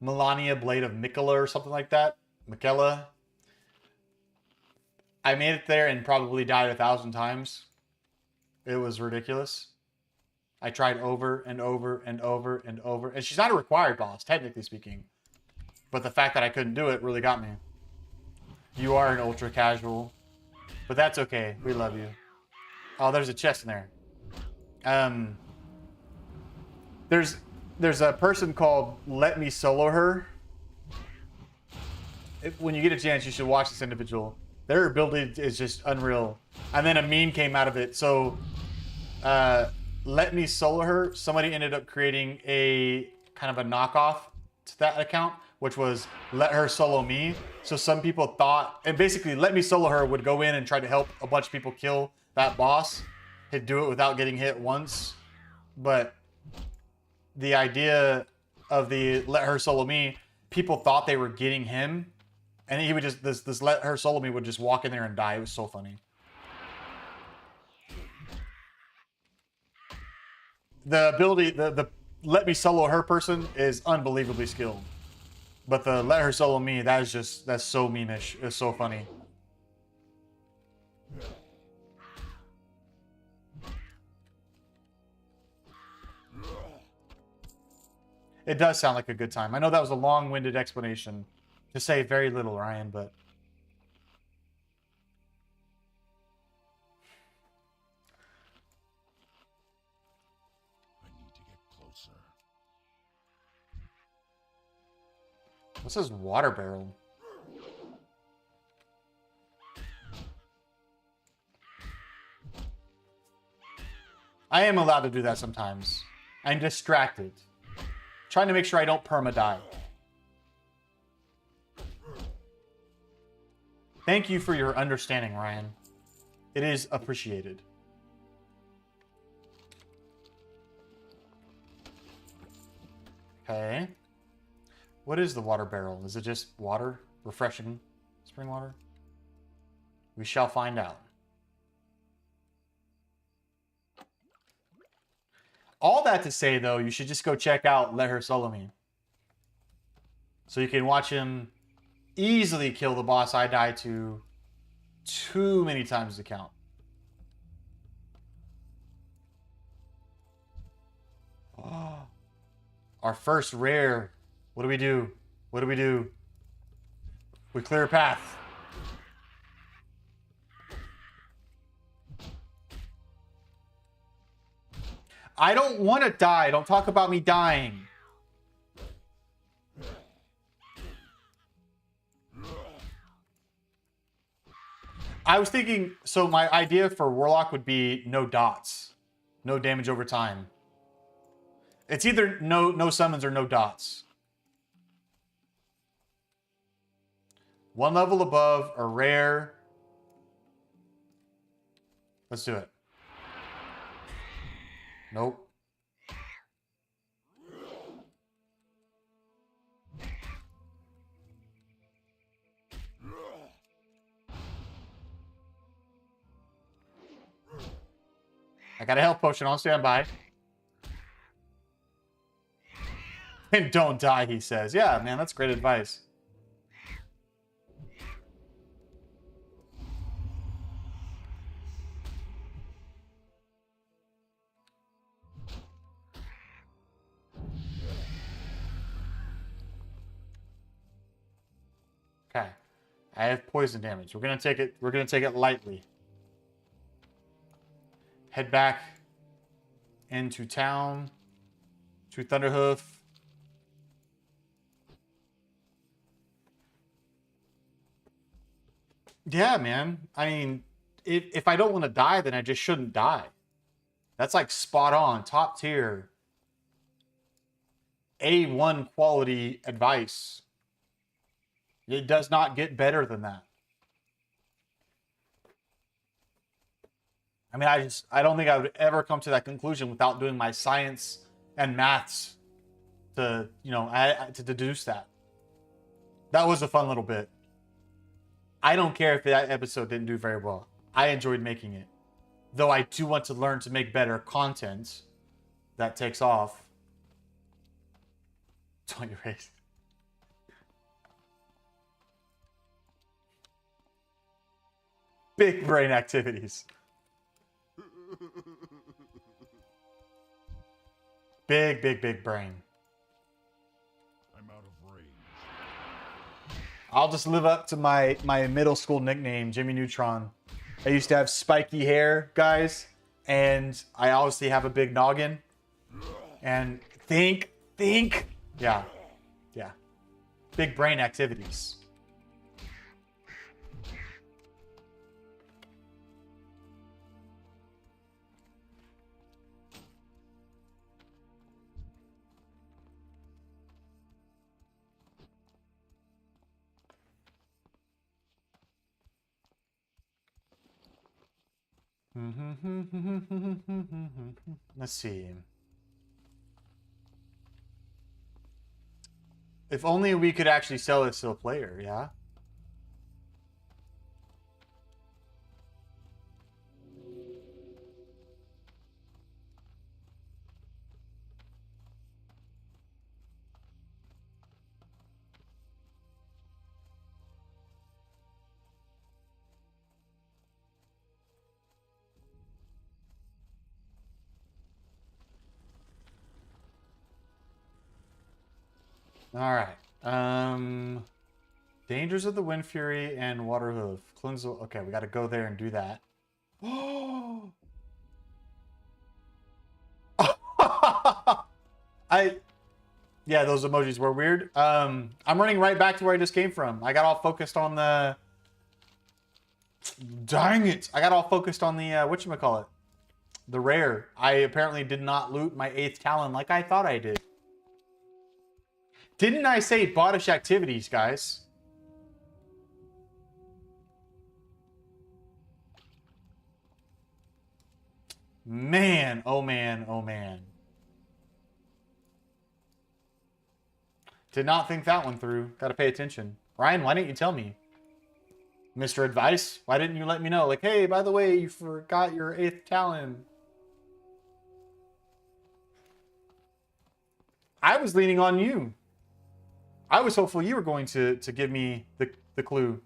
S1: Melania Blade of Mikela or something like that. Mikela. I made it there and probably died 1,000 times. It was ridiculous. I tried over and over and over and over. And she's not a required boss, technically speaking. But the fact that I couldn't do it really got me. You are an ultra casual. But that's okay. We love you. Oh, there's a chest in there. There's a person called Let Me Solo Her. When you get a chance, you should watch this individual. Their ability is just unreal. And then a meme came out of it. So, Let Me Solo Her, somebody ended up creating a kind of a knockoff to that account, which was Let Her Solo Me. So some people thought, and basically Let Me Solo Her would go in and try to help a bunch of people kill that boss. He'd do it without getting hit once. But the idea of the Let Her Solo Me, people thought they were getting him. And he would just, this Let Her Solo Me would just walk in there and die. It was so funny. The ability, the Let Me Solo Her person is unbelievably skilled. But the Let Her Solo Me, that's so meme-ish. It's so funny. It does sound like a good time. I know that was a long-winded explanation to say very little, Ryan, but...
S3: I need to get closer.
S1: What's this water barrel? I am allowed to do that sometimes. I'm distracted. Trying to make sure I don't perma-die. Thank you for your understanding, Ryan. It is appreciated. Okay. What is the water barrel? Is it just water? Refreshing spring water? We shall find out. All that to say, though, you should just go check out Let Her Solo Me. So you can watch him easily kill the boss I died to too many times to count. Oh, our first rare. What do we do? What do we do? We clear a path. I don't want to die. Don't talk about me dying. I was thinking, so my idea for Warlock would be no dots. No damage over time. It's either no summons or no dots. One level above, a rare. Let's do it. Nope. I got a health potion on standby. And don't die, he says. Yeah, man, that's great advice. Okay. I have poison damage. We're gonna take it lightly. Head back into town to Thunderhoof. Yeah, man. I mean, if I don't want to die, then I just shouldn't die. That's like spot on, top tier, A1 quality advice. It does not get better than that. I mean, I don't think I would ever come to that conclusion without doing my science and maths to, to deduce that. That was a fun little bit. I don't care if that episode didn't do very well. I enjoyed making it. Though I do want to learn to make better content that takes off. Don't you raise? Big brain activities. Big brain.
S3: I'm out of range.
S1: I'll just live up to my middle school nickname, Jimmy Neutron. I used to have spiky hair, guys, and I obviously have a big noggin. And think. Yeah. Big brain activities. Let's see. If only we could actually sell this to a player, yeah? All right. Dangers of the Wind Fury and Waterhoof. Cleanse. Okay, we got to go there and do that. Oh. Yeah, those emojis were weird. I'm running right back to where I just came from. I got all focused on the. Dang it! I got all focused on the whatchamacallit. the rare. I apparently did not loot my 8th talon like I thought I did. Didn't I say bottish activities, guys? Man, oh man, oh man. Did not think that one through. Gotta pay attention. Ryan, why didn't you tell me? Mr. Advice, why didn't you let me know? Like, hey, by the way, you forgot your 8th talon. I was leaning on you. I was hopeful you were going to give me the clue.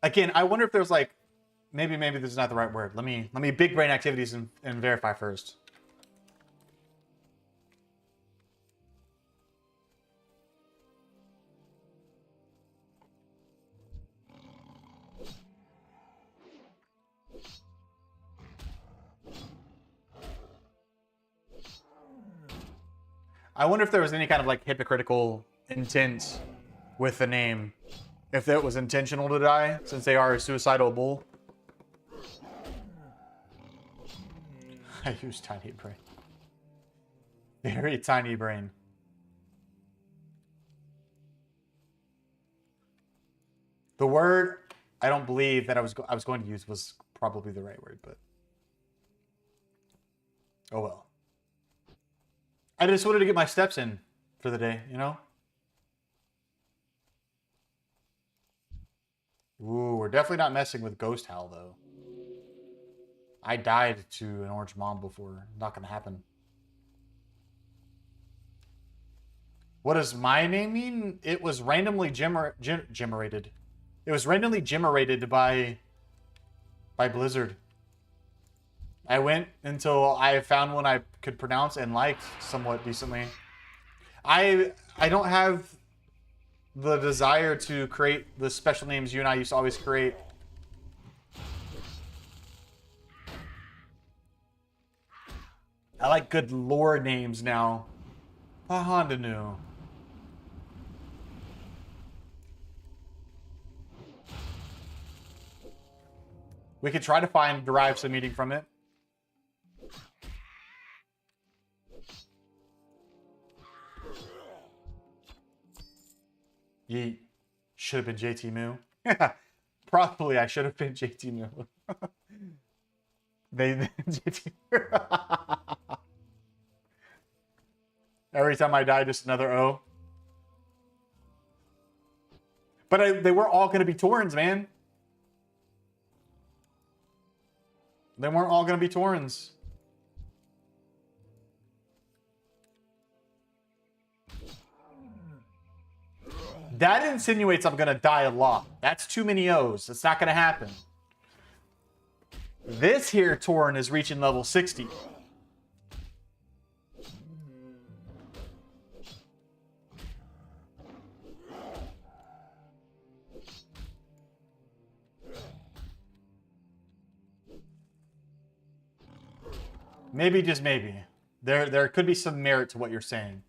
S1: Again, I wonder if there's like, maybe this is not the right word. Let me big brain activities and verify first. I wonder if there was any kind of like hypocritical intent with the name. If it was intentional to die, since they are a suicidal bull. I use tiny brain. Very tiny brain. The word I don't believe that I was going to use was probably the right word, but oh well. I just wanted to get my steps in for the day, you know? Ooh, we're definitely not messing with Ghost Howl, though. I died to an orange mom before. Not gonna happen. What does my name mean? It was randomly generated. It was randomly generated by Blizzard. I went until I found one I could pronounce and liked somewhat decently. I don't have the desire to create the special names you and I used to always create. I like good lore names now. Bahondanu. We could try to derive some meaning from it. Yeet. Should have been JT Moo. Probably I should have been JT Moo. JT. Every time I die, just another O. But they were all going to be Torrens, man. They weren't all going to be Torrens. That insinuates I'm going to die a lot. That's too many O's. It's not going to happen. This here Torrent is reaching level 60. Maybe, just maybe. There could be some merit to what you're saying.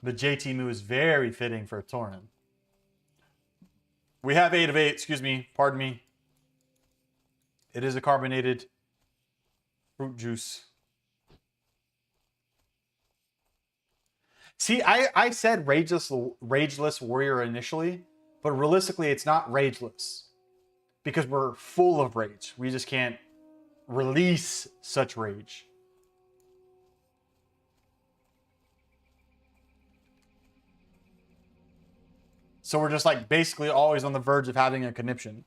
S1: The JT Moo is very fitting for a Torrent. We have 8 of 8, excuse me, pardon me. It is a carbonated fruit juice. See, I said rageless warrior initially, but realistically it's not rageless. Because we're full of rage. We just can't release such rage. So we're just like basically always on the verge of having a conniption.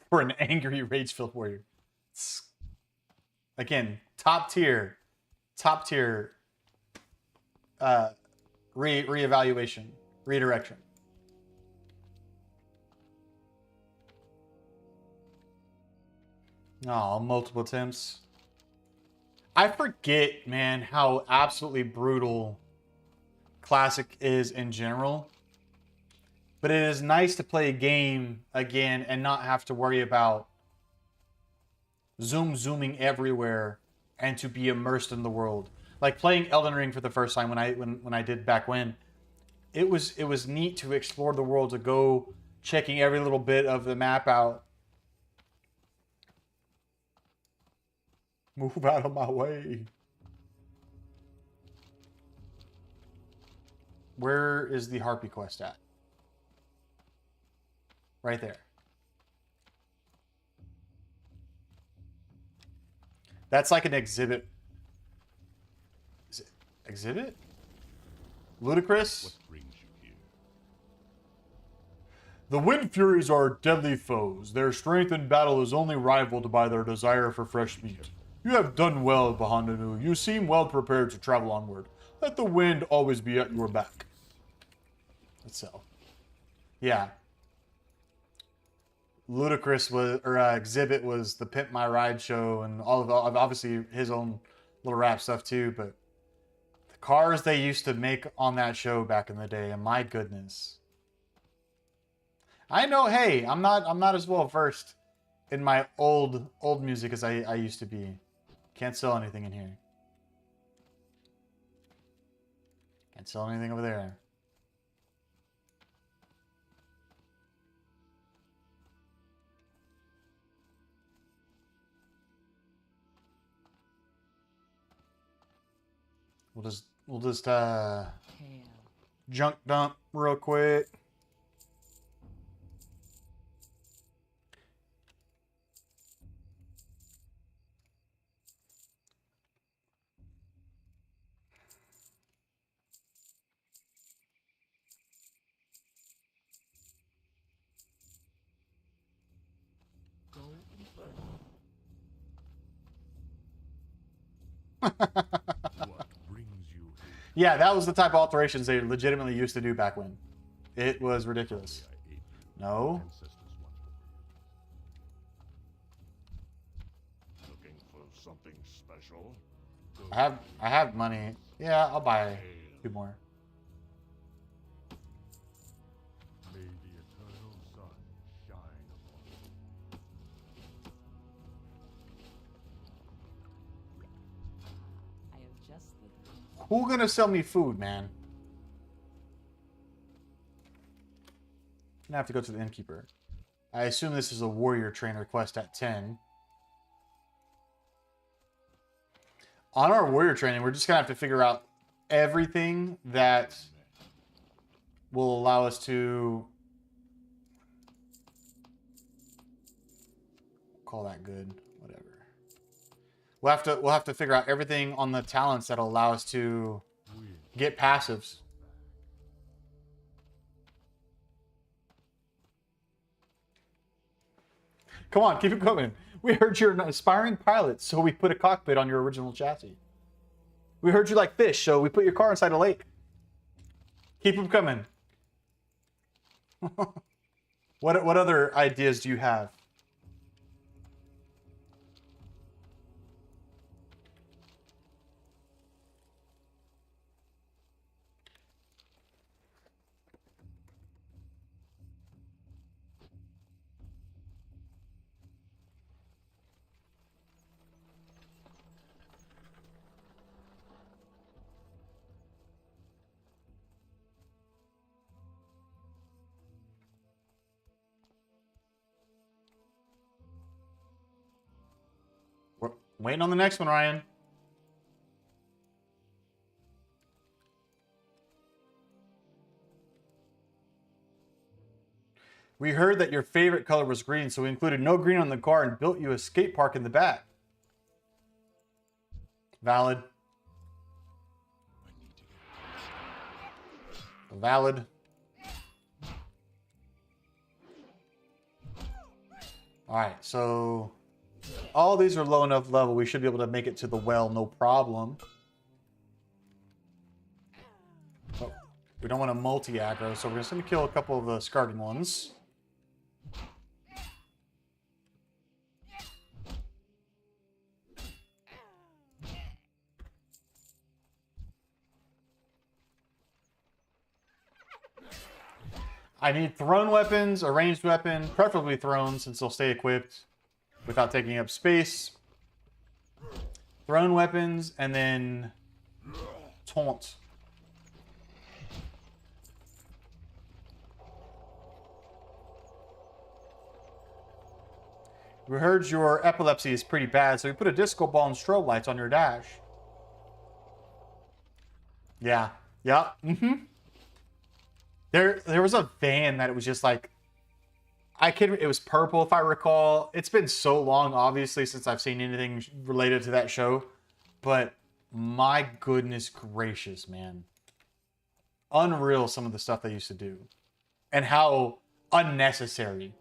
S1: for an angry rage-filled warrior. It's, again, top tier reevaluation, redirection. Oh, multiple attempts. I forget, man, how absolutely brutal Classic is in general. But it is nice to play a game again and not have to worry about zooming everywhere and to be immersed in the world. Like playing Elden Ring for the first time when I did back when, it was neat to explore the world, to go checking every little bit of the map out. Move out of my way. Where is the Harpy quest at? Right there. That's like an exhibit. Is it exhibit? Ludicrous?
S3: What brings you here?
S4: The Wind Furies are deadly foes. Their strength in battle is only rivaled by their desire for fresh meat. You have done well, Bahandanu. You seem well prepared to travel onward. Let the wind always be at your back.
S1: So, yeah. Ludicrous was, or Exhibit was the Pimp My Ride show, and all of obviously his own little rap stuff too. But the cars they used to make on that show back in the day, and my goodness, I know. Hey, I'm not as well versed in my old music as I used to be. Can't sell anything in here. Can't sell anything over there. We'll just
S2: Hail.
S1: junk dump real quick.
S2: Go infernal.
S3: What brings you here?
S1: Yeah, that was the type of alterations they legitimately used to do back when. It was ridiculous.
S3: I ate you.
S1: No.
S3: Ancestors watch over you. Looking for something special? Go
S1: I have money. Yeah, I'll buy 2 more.
S3: May the eternal sun shine upon you.
S2: I have just the thing.
S1: Who gonna sell me food, man? Gonna have to go to the innkeeper. I assume this is a warrior trainer quest at 10. On our warrior training, we're just gonna have to figure out everything that will allow us to call that good. Whatever. We'll have to figure out everything on the talents that'll allow us to get passives. Come on, keep it coming. We heard you're an aspiring pilot, so we put a cockpit on your original chassis. We heard you like fish, so we put your car inside a lake. Keep them coming. What other ideas do you have? We're waiting on the next one, Ryan. We heard that your favorite color was green, so we included no green on the car and built you a skate park in the back. Valid.
S3: I need to get
S1: Valid. All right, so all these are low enough level. We should be able to make it to the well, no problem. Oh, we don't want to multi-aggro, so we're just going to kill a couple of the skirting ones. I need thrown weapons, a ranged weapon, preferably thrown since they'll stay equipped without taking up space. Thrown weapons, and then taunt. We heard your epilepsy is pretty bad, so we put a disco ball and strobe lights on your dash. Yeah. Yeah. Mm-hmm. There was a van that it was just like, it was purple if I recall. It's been so long, obviously, since I've seen anything related to that show. But my goodness gracious, man. Unreal some of the stuff they used to do. And how unnecessary.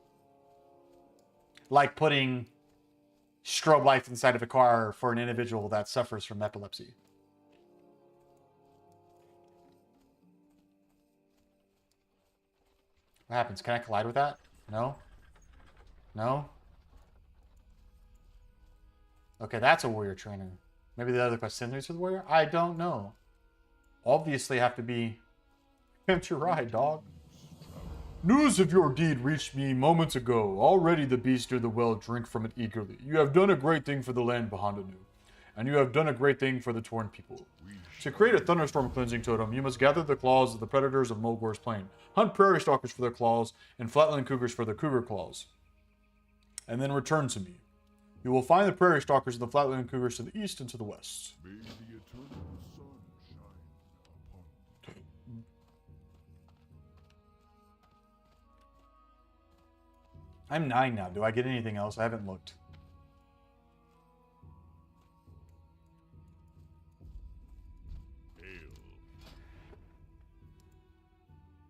S1: Like putting strobe lights inside of a car for an individual that suffers from epilepsy. What happens? Can I collide with that? No? No? Okay, that's a warrior trainer. Maybe the other quest sends me to the warrior? I don't know. Obviously have to be... Can't you ride, dog?
S4: News of your deed reached me moments ago. Already the beasts near the well drink from it eagerly. You have done a great thing for the land behind you, and you have done a great thing for the Torn people. To create a thunderstorm cleansing totem, you must gather the claws of the predators of Mulgore's plain, hunt prairie stalkers for their claws, and flatland cougars for their cougar claws, and then return to me. You will find the prairie stalkers and the flatland cougars to the east and to the west.
S3: May the eternal sun shine upon you.
S1: I'm 9 now. Do I get anything else? I haven't looked.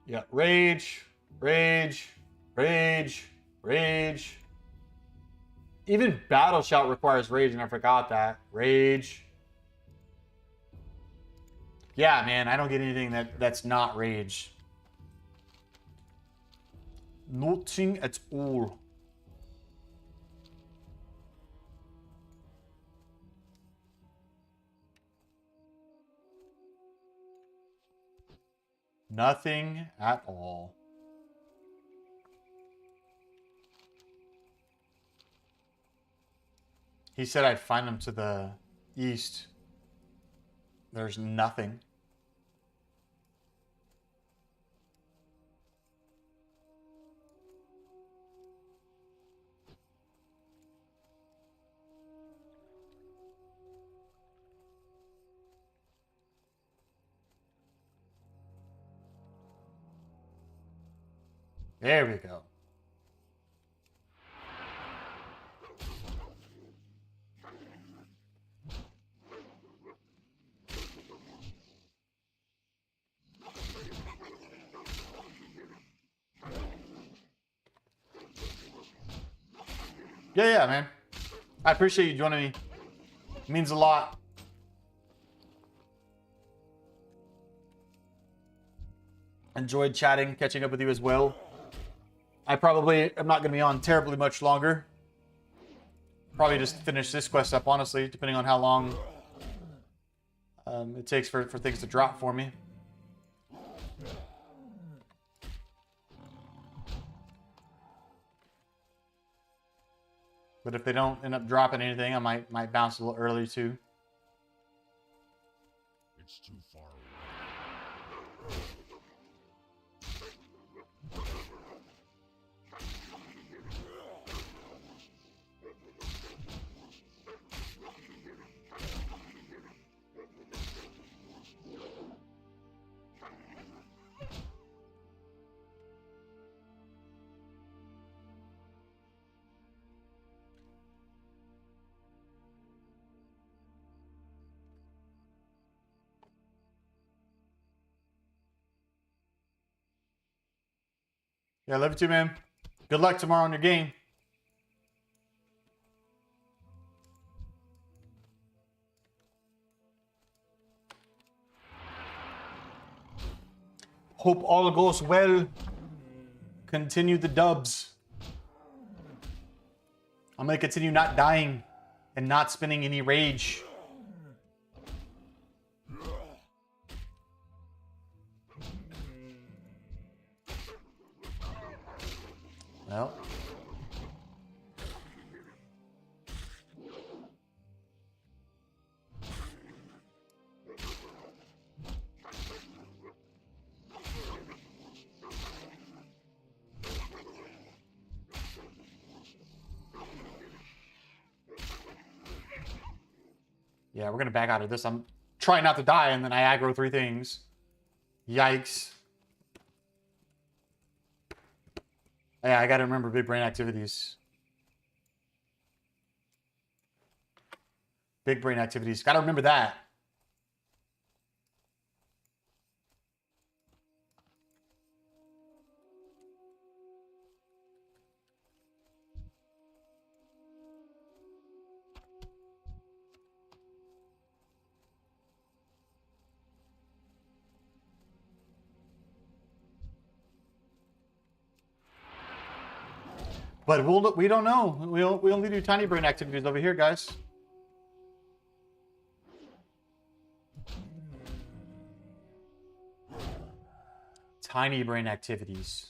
S1: Yeah, rage, rage, rage, rage. Even battle shout requires rage, and I forgot that. Rage. Yeah, man, I don't get anything that's not rage. Nothing at all. Nothing at all. He said I'd find him to the east. There's nothing. There we go. Yeah, man. I appreciate you joining me. It means a lot. Enjoyed chatting, catching up with you as well. I probably am not going to be on terribly much longer. Probably just finish this quest up, honestly, depending on how long it takes for things to drop for me. But if they don't end up dropping anything, I might bounce a little early too.
S3: It's too far away.
S1: Yeah, love you too, man. Good luck tomorrow on your game. Hope all goes well. Continue the dubs. I'm gonna continue not dying and not spinning any rage. Well. Yeah, we're gonna back out of this. I'm trying not to die, and then I aggro 3 things. Yikes. Yeah, I gotta remember big brain activities. Big brain activities. Gotta remember that. But we don't know. We only do tiny brain activities over here, guys. Tiny brain activities.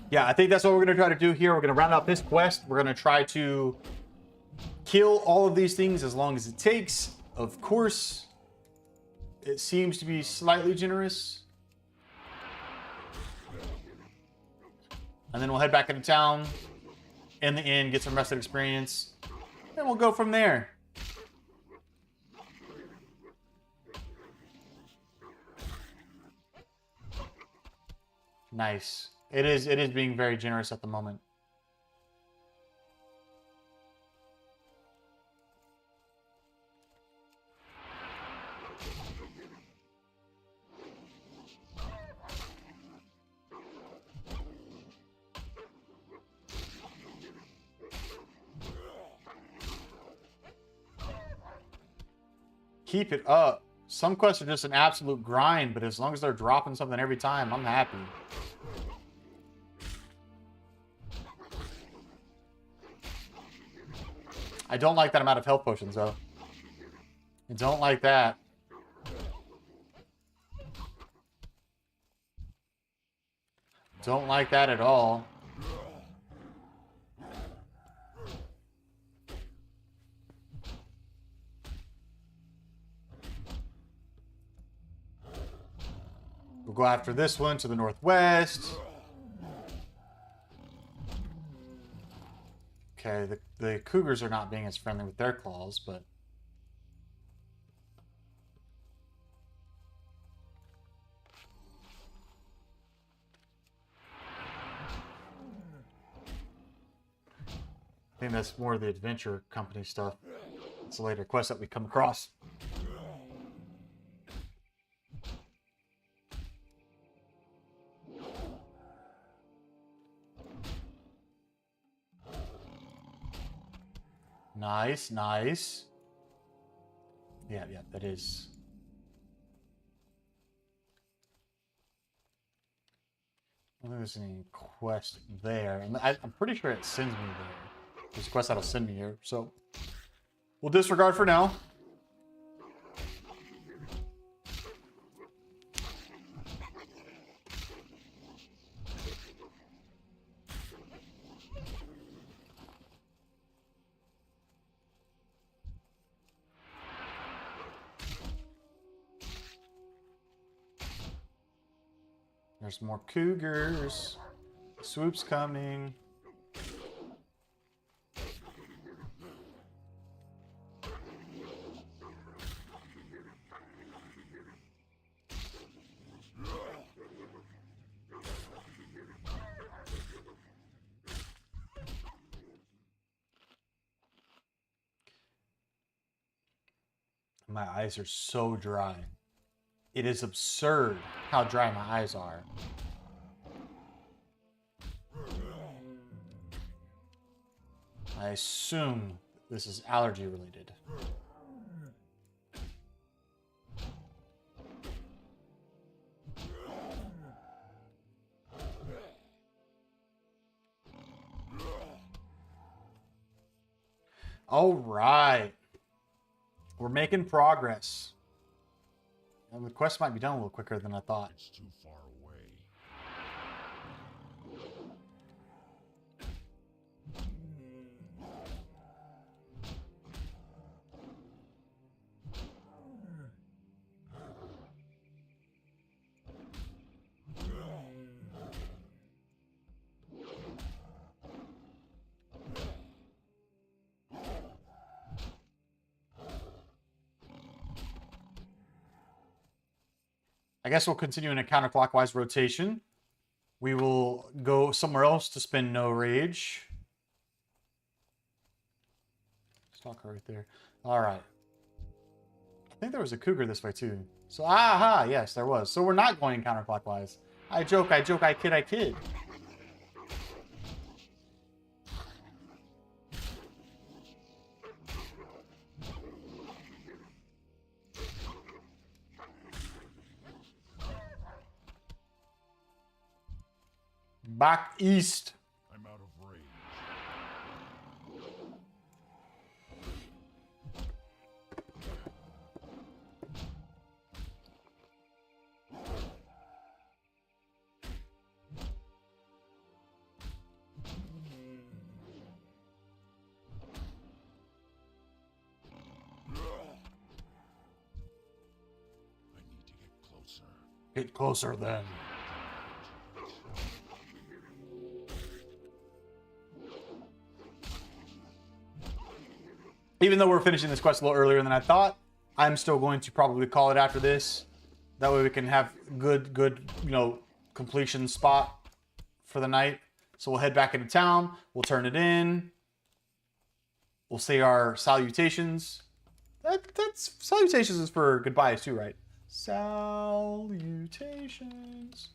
S1: Yeah, I think that's what we're going to try to do here. We're going to round out this quest. We're going to try to kill all of these things as long as it takes. Of course, it seems to be slightly generous. And then we'll head back into town. In the inn, get some rested experience. And we'll go from there. Nice. It is being very generous at the moment. Keep it up. Some quests are just an absolute grind, but as long as they're dropping something every time, I'm happy. I don't like that I'm out of health potions, though. I don't like that. Don't like that at all. We'll go after this one to the northwest. Okay, the cougars are not being as friendly with their claws, but... I think that's more of the adventure company stuff. It's a later quest that we come across. Nice, nice. Yeah, that is. I don't think there's any quest there. And I'm pretty sure it sends me there. There's a quest that'll send me here, so we'll disregard for now. There's more cougars. Swoop's coming. My eyes are so dry. It is absurd how dry my eyes are. I assume this is allergy related. All right. We're making progress. And the quest might be done a little quicker than I thought.
S3: It's too far away.
S1: I guess we'll continue in a counterclockwise rotation. We will go somewhere else to spend no rage. Stalker right there. All right. I think there was a cougar this way too. So, aha, yes, there was. So we're not going counterclockwise. I joke, I kid, I kid. Back east.
S3: I'm out of range. I need to get closer.
S1: Get closer then. Even though we're finishing this quest a little earlier than I thought, I'm still going to probably call it after this. That way we can have good, completion spot for the night. So we'll head back into town. We'll turn it in. We'll say our salutations. That's salutations is for goodbyes too, right? Salutations.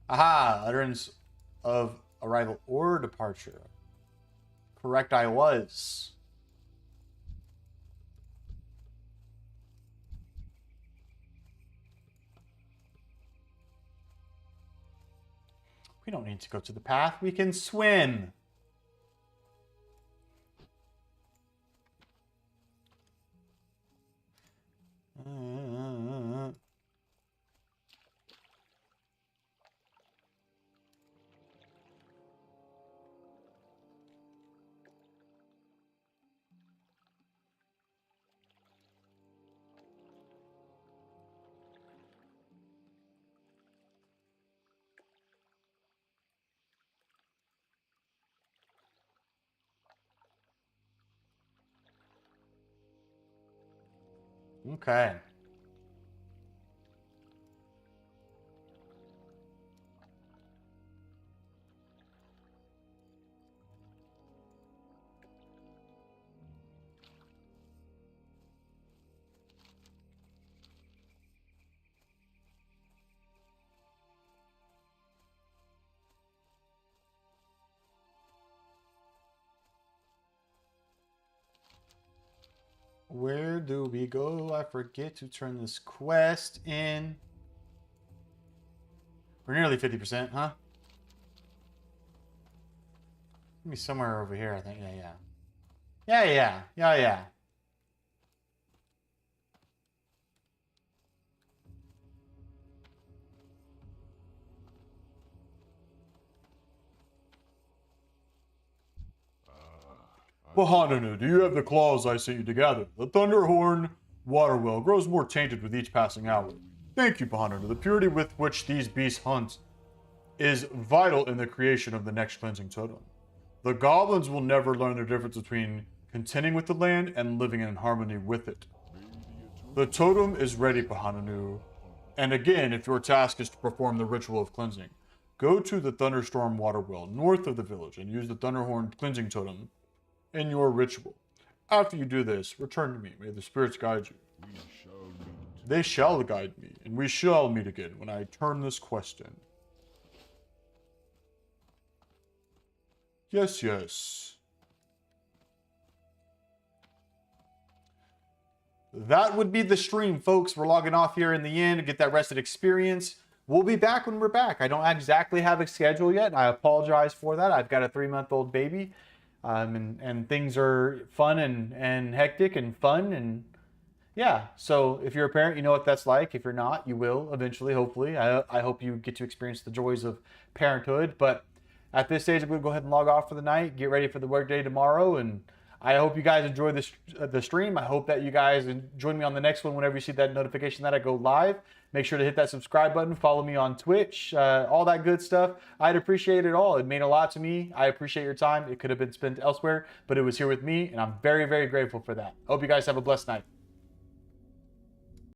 S1: Aha, utterance of arrival or departure. Correct, I was. We don't need to go to the path. We can swim. Okay. Where do we go? I forget to turn this quest in. We're nearly 50%, huh? Maybe somewhere over here, I think. Yeah.
S4: Bahananu, do you have the claws I sent you to gather? The Thunderhorn water well grows more tainted with each passing hour. Thank you, Bahananu. The purity with which these beasts hunt is vital in the creation of the next cleansing totem. The goblins will never learn the difference between contending with the land and living in harmony with it. The totem is ready, Bahananu. And again, if your task is to perform the ritual of cleansing, go to the Thunderstorm water well north of the village and use the Thunderhorn cleansing totem in your ritual. After you do this, return to me. May the spirits guide you.
S3: We shall meet.
S4: They shall guide me, and we shall meet again when I turn this quest in. Yes, yes. That would be the stream, folks. We're logging off here in the end to get that rested experience. We'll be back when we're back. I don't exactly have a schedule yet, and I apologize for that. I've got a 3-month-old baby, and things are fun and hectic and fun, and yeah. So if you're a parent, you know what that's like. If you're not, you will eventually, hopefully. I hope you get to experience the joys of parenthood. But at this stage, I'm going to go ahead and log off for the night, get ready for the workday tomorrow, and I hope you guys enjoy this the stream. I hope that you guys join me on the next one whenever you see that notification that I go live. Make sure to hit that subscribe button. Follow me on Twitch, all that good stuff. I'd appreciate it all. It meant a lot to me. I appreciate your time. It could have been spent elsewhere, but it was here with me, and I'm very, very grateful for that. Hope you guys have a blessed night.